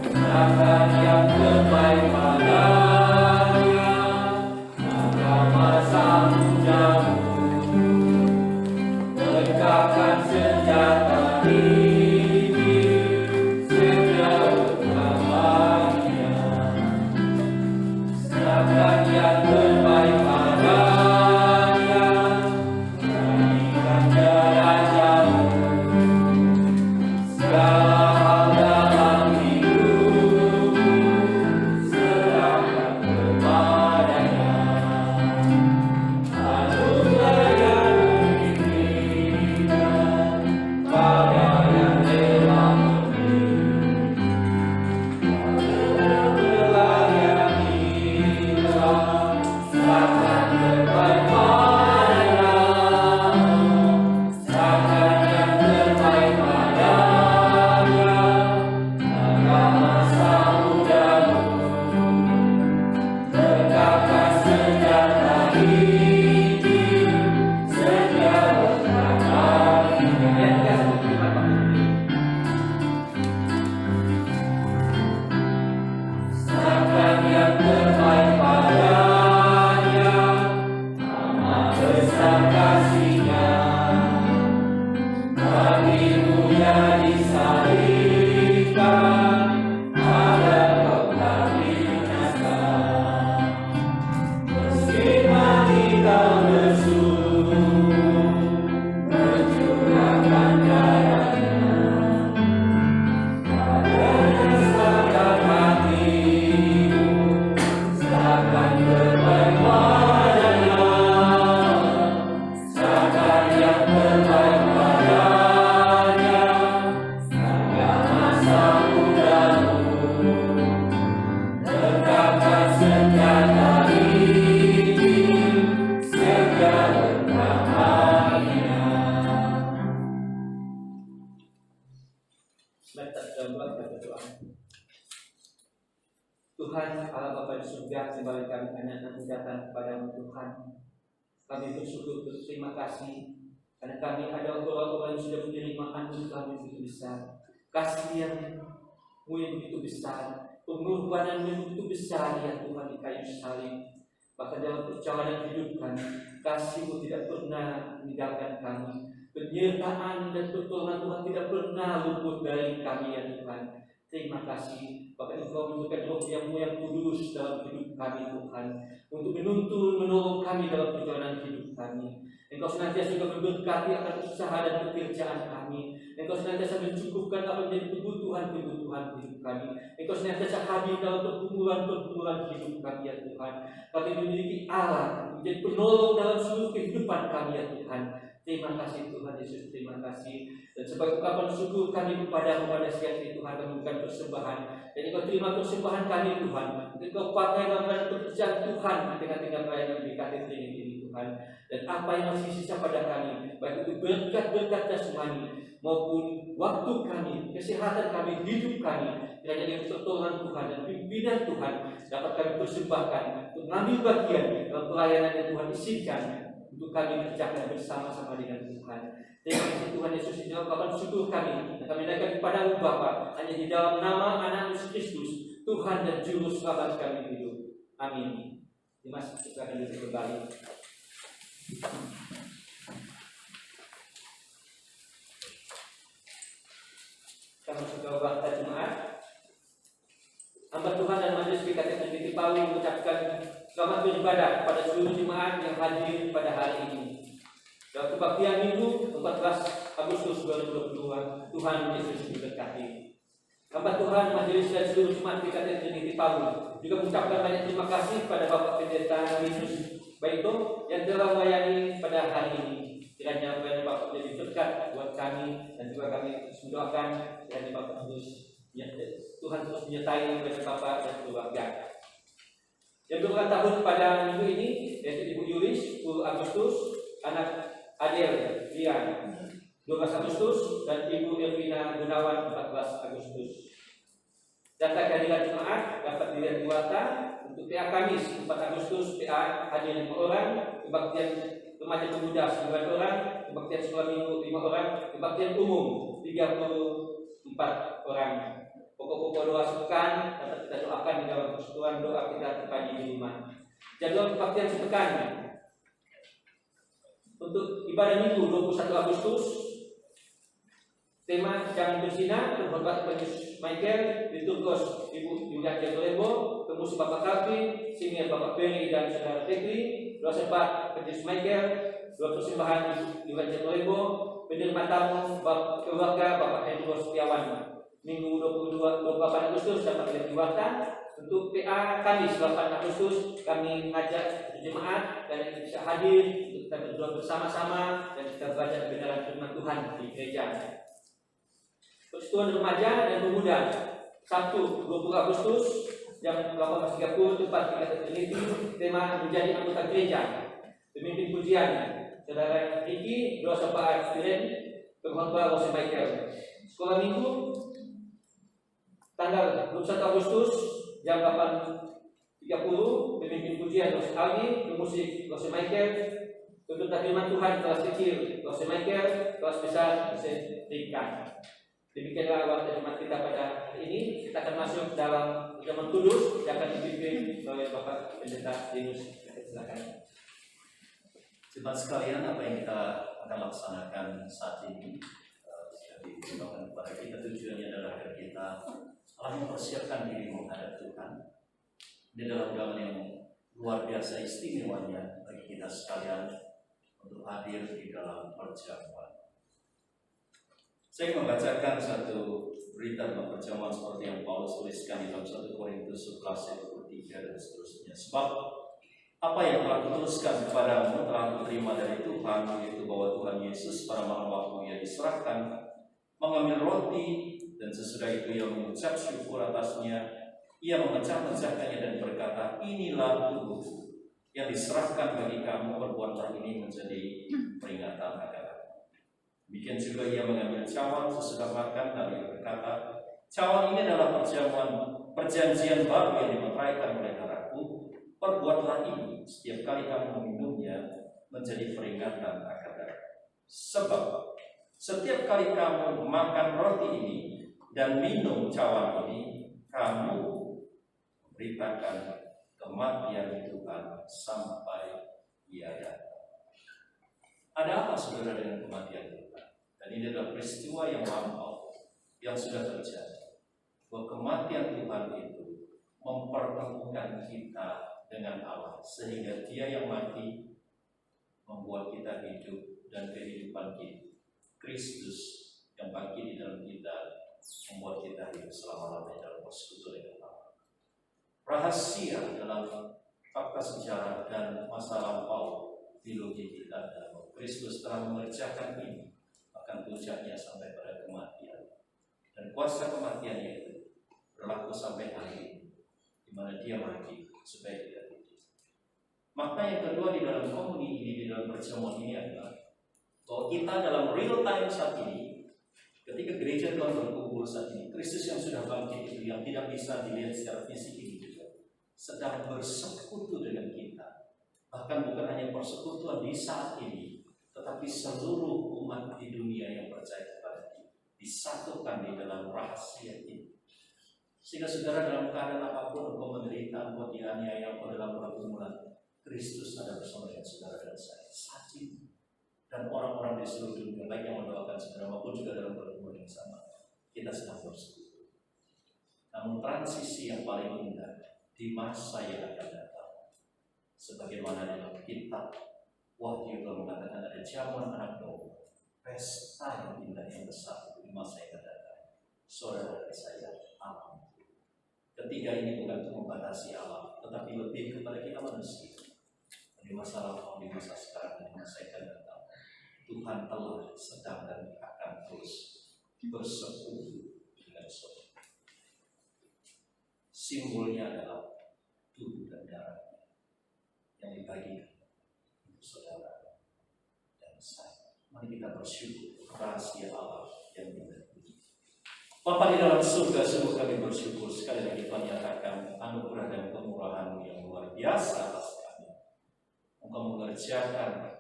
Serahkan yang terbaik padanya, pada masa mudamu. Tegakkan senjata ini, sedia bahagia. Serahkan yang terbaik padanya, naikkan derajatmu. Segala hal dalam hidup, serahkan kepadanya. Anugerah yang diberikan pada yang rela memberi. Anugerah yang indah, serahkan terbaik padanya. Serahkan yang terbaik padanya, pada masa mudamu. Tegakkan senjata ini, sedia bahagia. Serahkan yang terbaik padanya, amat besar kasih-Nya. Bagimu Ia disalibkan, agar kau tak binasa. Meski mati kau bersumpah, mencurahkan darahnya. Padanya serahkan hatimu, serahkan terbaik padanya. Serahkan yang terbaik padanya, pada masa mudamu. Tegakkan senjata ini, sedia bahagia. Mari kita berdoa kepada Tuhan. Tuhan Allah Bapa di surga, kembali kami anak-anak datang kepada-Mu Tuhan. Kami bersyukur, berterima kasih karena kami ada orang-orang yang sudah menerima anugerah yang begitu besar, kasih yang-Mu yang begitu besar, pengorbanan yang begitu besar ya Tuhan di kayu salib. Bahkan dalam perjalanan hidup kami, kasih-Mu tidak pernah meninggalkan kami. Penyertaan dan pertolongan Tuhan tidak pernah luput dari kami ya Tuhan. Terima kasih, bahkan Engkau memberikan roh yang-Mu yang kudus dalam hidup kami Tuhan, untuk menuntun, menolong kami dalam perjalanan hidup kami. Engkau senantiasa juga memberkati akan usaha dan pekerjaan kami. Engkau senantiasa mencukupkan apa menjadi kebutuhan-kebutuhan hidup kami. Engkau senantiasa hadir dalam pergumulan-pergumulan hidup kami ya Tuhan. Kami memiliki Allah menjadi penolong dalam seluruh kehidupan kami ya Tuhan. Terima kasih Tuhan Yesus, terima kasih. Dan sebagai ungkapan syukur kami kepada-Mu pada siang ini Tuhan, kami memberikan persembahan. Dan Engkau terima persembahan kami Tuhan, untuk Engkau pakai dalam pekerjaan Tuhan di tengah-tengah pelayanan di KTT ini Tuhan. Dan apa yang masih sisa pada kami, baik itu berkat-berkat jasmani maupun waktu kami, kesehatan kami, hidup kami, kiranya dengan pertolongan Tuhan dan pimpinan Tuhan dapat kami persembahkan untuk mengambil bagian dalam pelayanan yang Tuhan izinkan untuk kami kerjakan bersama-sama dengan Tuhan. Terima kasih Tuhan Yesus, di dalam kapan syukur kami, dan kami naikkan kepada-Mu Bapa, hanya di dalam nama Anak Yesus Kristus, Tuhan dan Juru Selamat kami hidup. Amin. Dimas, kita akan duduk kembali. Kami sudah waktu Jumat. Hamba Tuhan dan Majelis GKT Trinity Pauli mengucapkan selamat beribadah kepada seluruh jemaat yang hadir pada hari ini. Dalam kebaktian Minggu 14 Agustus 2022, Tuhan Yesus diberkati. Hamba Tuhan, Majelis dan seluruh jemaat GKT Trinity Pauli juga mengucapkan banyak terima kasih kepada Bapak Pendeta Yesus Baito yang telah melayani pada hari ini. Kiranya Bapak menjadi berkat buat kami dan juga kami mendoakan kiranya Bapak Tuhan terus menyertai kepada Bapak dan keluarga. Yang berulang tahun pada minggu ini yaitu Ibu Yulis 10 Agustus, anak Adel Rian 12 Agustus dan Ibu Irvina Gunawan 14 Agustus. Data kehadiran jemaat dapat dilihat di Warta. Untuk PA Kamis 4 Agustus PA hadir 5 orang, kebaktian remaja pemuda 9 orang, kebaktian sekolah minggu 5 orang, kebaktian umum 34 orang. Pokok-pokok doa sepekan dapat kita doakan di dalam persekutuan doa kita terpadu di rumah. Jadwal kebaktian sepekan untuk ibadah minggu 21 Agustus, tema jangan berzina, berhormat Petrus Michael, liturgos Ibu Yulia Jatolebo, pemusik Bapak Kalpi, senior Bapak Beri dan Saudara Tegri, doa sempat Petrus Michael, doa persembahan Ibu Yulia Jatolebo, penerima tamu keluarga Bapak Hendro Setiawan. Minggu 28 Agustus dapat dilihat di Warta. Untuk PA Kamis 8 Agustus kami mengajak jemaat dan yang bisa hadir untuk kita berdoa bersama-sama dan kita belajar kebenaran firman Tuhan di gereja. Persekutuan remaja dan pemuda Sabtu 20 Agustus jam 18.30 tempat GKT Trinity, tema menjadi anggota gereja. Pemimpin pujian Saudara Riki, doa syafaat Firen, pengkhotbah Rose Michael. Sekolah minggu tanggal 21 Agustus jam 8.30 pemimpin pujian Rose Aldi, pemusik Rose Michael, penuntut firman Tuhan kelas kecil Rose Michael, kelas besar Rose Rika. Demikianlah waktu jemaat kita pada hari ini. Kita akan masuk dalam zaman kudus yang akan dipimpin oleh Bapak Pendeta Yesus. Silakan. Jemaat sekalian, apa yang kita akan laksanakan saat ini sudah diberitahukan kepada kita. Tujuannya adalah agar kita mempersiapkan diri menghadap Tuhan. Ini adalah undangan yang luar biasa istimewanya bagi kita sekalian untuk hadir di dalam perjamuan. Saya membacakan satu berita tentang perjamuan seperti yang Paulus tuliskan di dalam 1 Korintus 11 ayat 23 dan seterusnya. Sebab apa yang telah kutuliskan kepadamu telah kuterima dari Tuhan, yaitu bahwa Tuhan Yesus pada malam waktu Ia diserahkan mengambil roti, dan sesudah itu Ia mengucap syukur atasnya, Ia memecah-mecahkannya dan berkata, inilah tubuhku yang diserahkan bagi kamu, perbuatlah ini menjadi peringatan akan aku. Demikian juga Ia mengambil cawan sesudah makan, lalu Ia berkata, cawan ini adalah perjanjian baru yang dimeteraikan oleh darahku. Perbuatlah ini setiap kali kamu meminumnya menjadi peringatan akan aku. Sebab setiap kali kamu makan roti ini dan minum cawan ini, kamu memberitakan kematian Tuhan sampai Ia datang. Ada apa saudara dengan kematian Tuhan? Dan ini adalah peristiwa yang lampau yang sudah terjadi. Bahwa kematian Tuhan itu mempertemukan kita dengan Allah, sehingga Dia yang mati membuat kita hidup, dan kehidupan kita, Kristus yang bangkit di dalam kita, membuat kita hidup selama-lamanya dalam persekutuan dengan Allah. Rahasia dalam fakta sejarah dan masa lampau teologi kita adalah Kristus telah mengerjakan ini, bahkan puncaknya sampai pada kematian, dan kuasa kematiannya itu berlaku sampai hari ini, di mana Dia mati supaya kita hidup. Makna yang kedua di dalam komuni ini, di dalam perjamuan ini adalah bahwa kita dalam real time saat ini, ketika gereja Tuhan berkumpul saat ini, Kristus yang sudah bangkit itu, yang tidak bisa dilihat secara fisik ini juga sedang bersekutu dengan kita. Bahkan bukan hanya persekutuan di saat ini, tetapi seluruh umat di dunia yang percaya kepada Dia disatukan di dalam rahasia ini. Sehingga saudara dalam keadaan apapun engkau menderita, engkau dianiaya, engkau dalam pergumulan, Kristus ada bersama dengan saudara dan saya saat ini. Dan orang-orang di seluruh dunia baik yang mendoakan saudara maupun juga dalam pergumulan yang sama, kita sedang bersekutu. Namun transisi yang paling indah di masa yang akan datang, sebagaimana dalam kitab Wahyu telah mengatakan ada zaman anak domba, pesta yang indah yang besar di masa yang akan datang. Saudara dan saya, amin. Ketiga ini bukan untuk membatasi Allah, tetapi lebih kepada kita manusia. Di masa lalu, di masa sekarang, di masa yang akan datang, Tuhan telah sedang dan akan terus bersekutu dengan saudara. Simbolnya adalah tubuh dan darah yang dibagikan untuk saudara dan saya. Mari kita bersyukur rahasia Allah yang indah. Bapa di dalam surga, sungguh kami bersyukur sekali lagi Tuhan nyatakan anugerah dan kemurahan-Mu yang luar biasa atas kami. Engkau mengerjakan,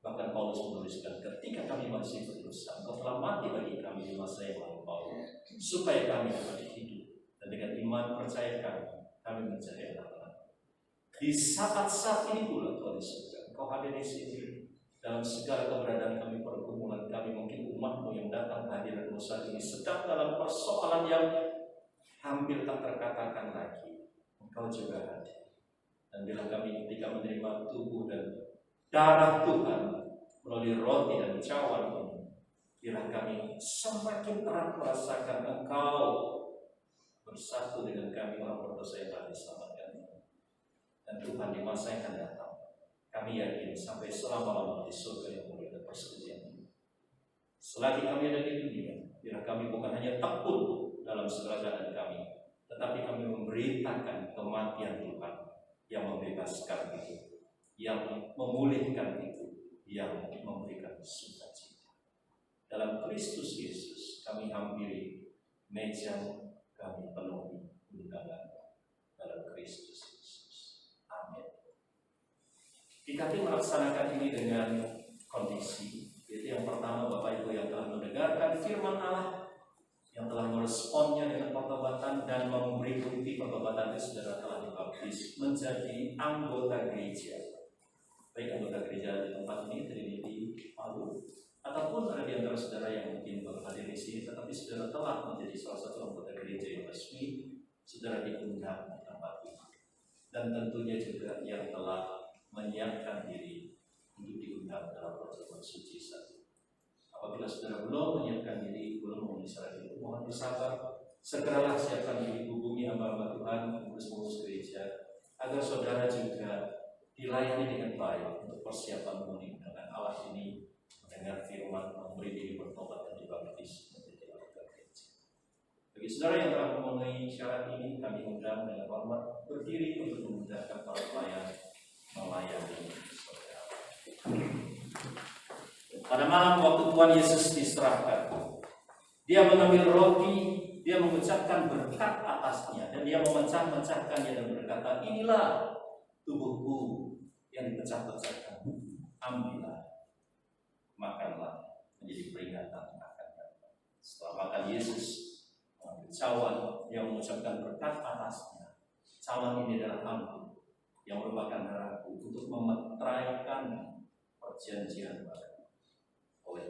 bahkan Paulus menuliskan, ketika kami masih berdosa, Engkau telah mati bagi kami di masa yang lampau, supaya kami dapat hidup. Dan dengan iman percaya kami menjadi anak-anak. Di saat-saat ini pula Tuhan Yesus, Engkau hadir di sini. Dalam segala keberadaan kami, pergumulan kami, mungkin umat-Mu yang datang kehadiran saat ini sedang dalam persoalan yang hampir tak terkatakan lagi, Engkau juga hadir. Dan bila kami ketika menerima tubuh dan darah Tuhan melalui roti dan cawan ini, bila kami semakin erat merasakan Engkau bersatu dengan kami orang berdosa yang telah diselamatkan. Dan Tuhan di masa yang akan datang, kami yakin sampai selama-lamanya di surga yang mulia dan persekutuan ini. Selagi kami ada di dunia, biar kami bukan hanya tekun dalam segala keadaan kami, tetapi kami memberitakan kematian Tuhan yang membebaskan itu, yang memulihkan itu, yang memberikan sukacita. Dalam Kristus Yesus kami hampiri meja, kami penuhi undangan dalam Kristus Yesus. Amin. Kita melaksanakan ini dengan kondisi, yaitu yang pertama Bapak Ibu yang telah mendengarkan firman Allah, yang telah meresponnya dengan pertobatan dan memberi bukti pertobatan itu, saudara telah dibaptis menjadi anggota gereja. Baik anggota gereja di tempat ini, Trinity Palu, ataupun ada di antara saudara yang mungkin baru hadir di sini, tetapi saudara telah menjadi salah satu anggota gereja yang resmi, saudara diundang di tempat ini. Dan tentunya juga yang telah menyiapkan diri untuk diundang dalam pertemuan suci satu. Apabila saudara belum menyiapkan diri, belum memenuhi syarat itu, mohon bersabar. Segeralah siapkan diri, hubungi hamba-hamba Tuhan, pengurus gereja, agar saudara juga dilayani dengan baik untuk persiapan memenuhi undangan Allah ini, mendengar firman, memberi diri bertobat dan dibaptis menjadi anggota gereja. Bagi saudara yang telah memenuhi syarat ini, kami undang dengan hormat berdiri untuk memudahkan para pelayan melayani saudara. Pada malam waktu Tuhan Yesus diserahkan, Dia mengambil roti, Dia mengucapkan berkat atasnya, dan Dia memecah-mecahkannya dan berkata, inilah tubuhku yang dipecah-pecahkan, ambillah, makanlah, menjadi peringatan akan datang. Setelah makan, Yesus mengambil cawan yang mengucapkan berkat atasnya. Cawan ini adalah ampun yang merupakan darahku untuk memeteraikan perjanjian baru oleh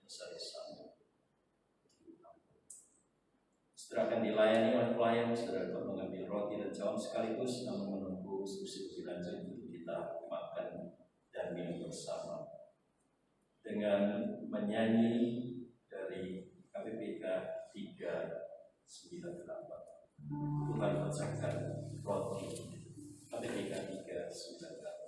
dosa-dosamu. Saudara akan dilayani oleh pelayan, saudara dapat mengambil roti dan cawan sekaligus, namun menunggu instruksi lebih lanjut untuk kita makan dan minum bersama dengan menyanyi dari KPPK 398. Tuhan pecahkan roti. KPPK 398.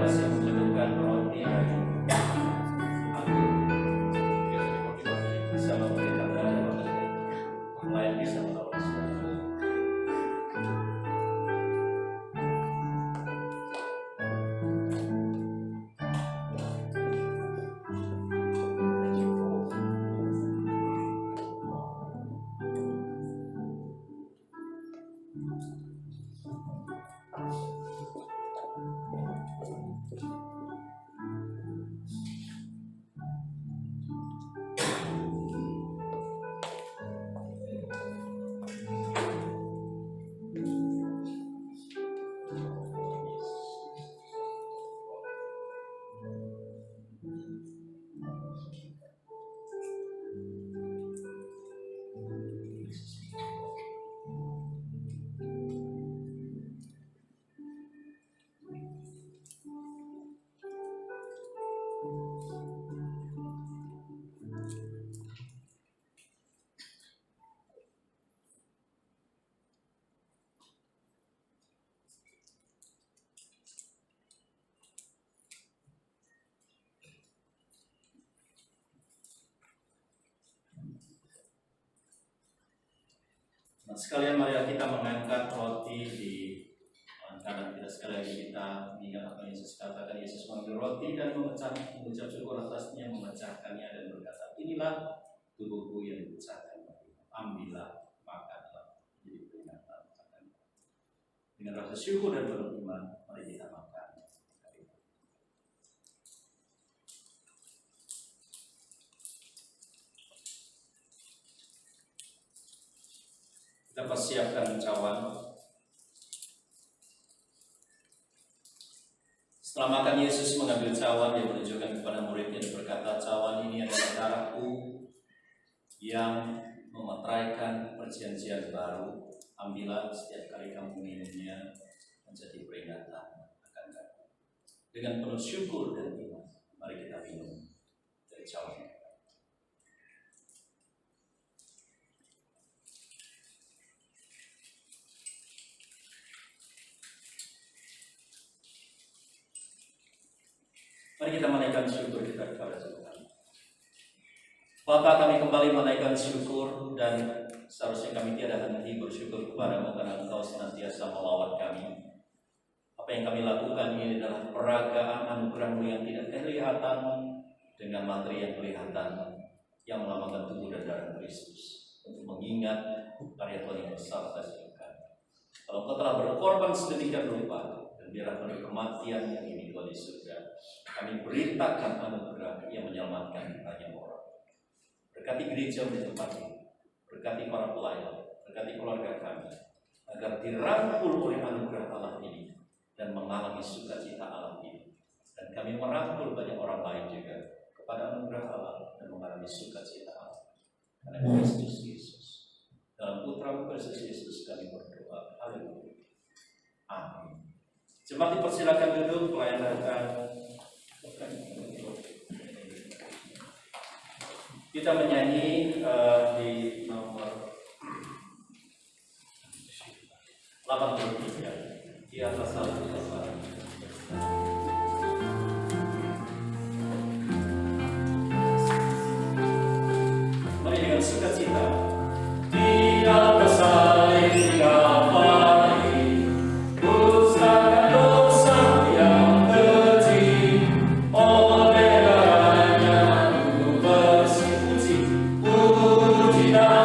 masih menjadikan roti aku bisa memberikan dan lain bisa menolong saudara. Nah, sekalian mari kita mengangkat roti di kanan kita, sekali lagi kita mengingat apa yang Yesus katakan. Yesus mengambil roti dan mengucap syukur atasnya, memecahkannya dan berkata, inilah tubuhku yang dipecahkan, ambillah, makanlah, jadi peringatan. Dengan rasa syukur dan penuh iman, mari kita makan. Kita persiapkan cawan. Setelah makan, Yesus mengambil cawan, dia menunjukkan kepada muridnya dan berkata, cawan ini adalah darahku yang memeteraikan perjanjian baru. Ambillah setiap kali kamu minumnya menjadi peringatan akan aku. Dengan penuh syukur dan iman, mari kita minum dari cawan. Mari kita menaikkan syukur kita kepada Tuhan. Bapa, kami kembali menaikkan syukur dan seharusnya kami tiada henti bersyukur kepadamu karena Engkau senantiasa melawat kami. Apa yang kami lakukan ini adalah peragaan anugerah-Mu yang tidak kelihatan dengan materi yang kelihatan yang melambangkan tubuh dan darah Kristus untuk mengingat karya Tuhan yang besar atas kita. Kalau Engkau telah berkorban sedemikian rupa dan biarlah pada kematian yang ini Tuhan di surga, kami beritakan anugerah yang menyelamatkan banyak orang. Berkati gereja di tempat ini, berkati para pelayan, berkati keluarga kami, agar dirangkul oleh anugerah Allah ini dan mengalami sukacita Allah ini. Dan kami merangkul banyak orang lain juga kepada anugerah Allah dan mengalami sukacita Allah. Karena Kristus Yesus, dalam Putra Kristus Yesus kami berdoa. Haleluya. Amin. Jemaat dipersilakan duduk, pelayan akan kita menyanyi di nomor 83 di atas satu kesalahan. Mari dengan sukacita di atas salib Kalvari, pusaka dosa yang keji, oleh darahnya ku bersuci, puji dan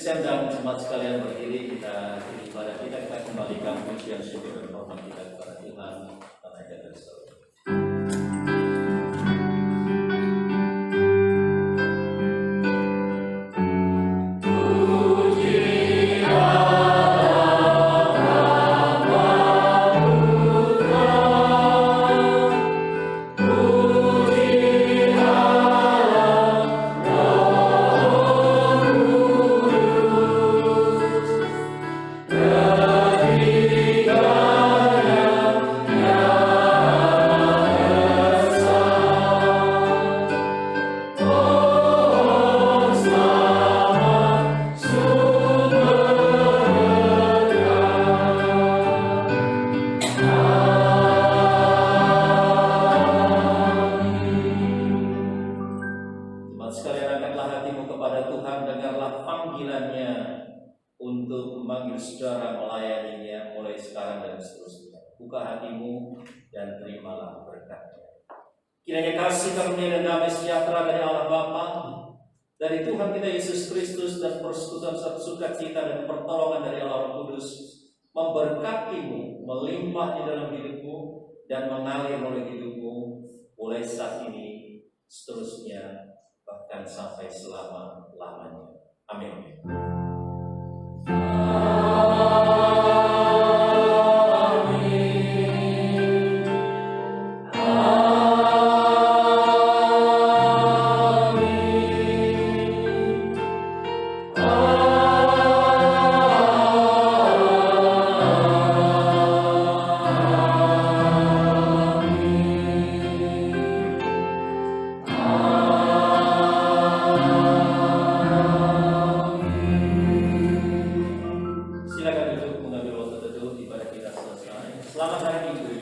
Christian dan jemaat sekalian berdiri, kita ibadah kita kembalikan pujian syukur dan hormat kita kepada Tuhan karena Dia dari selalu. Kiranya kasih karunia dan damai sejahtera dari Allah Bapa, dari Tuhan kita Yesus Kristus, dan persekutuan sukacita dan pertolongan dari Allah Roh Kudus memberkatimu, melimpah di dalam hidupmu, dan mengalir oleh hidupmu mulai saat ini, seterusnya, bahkan sampai selama-lamanya. Amin. Selamat hari Minggu.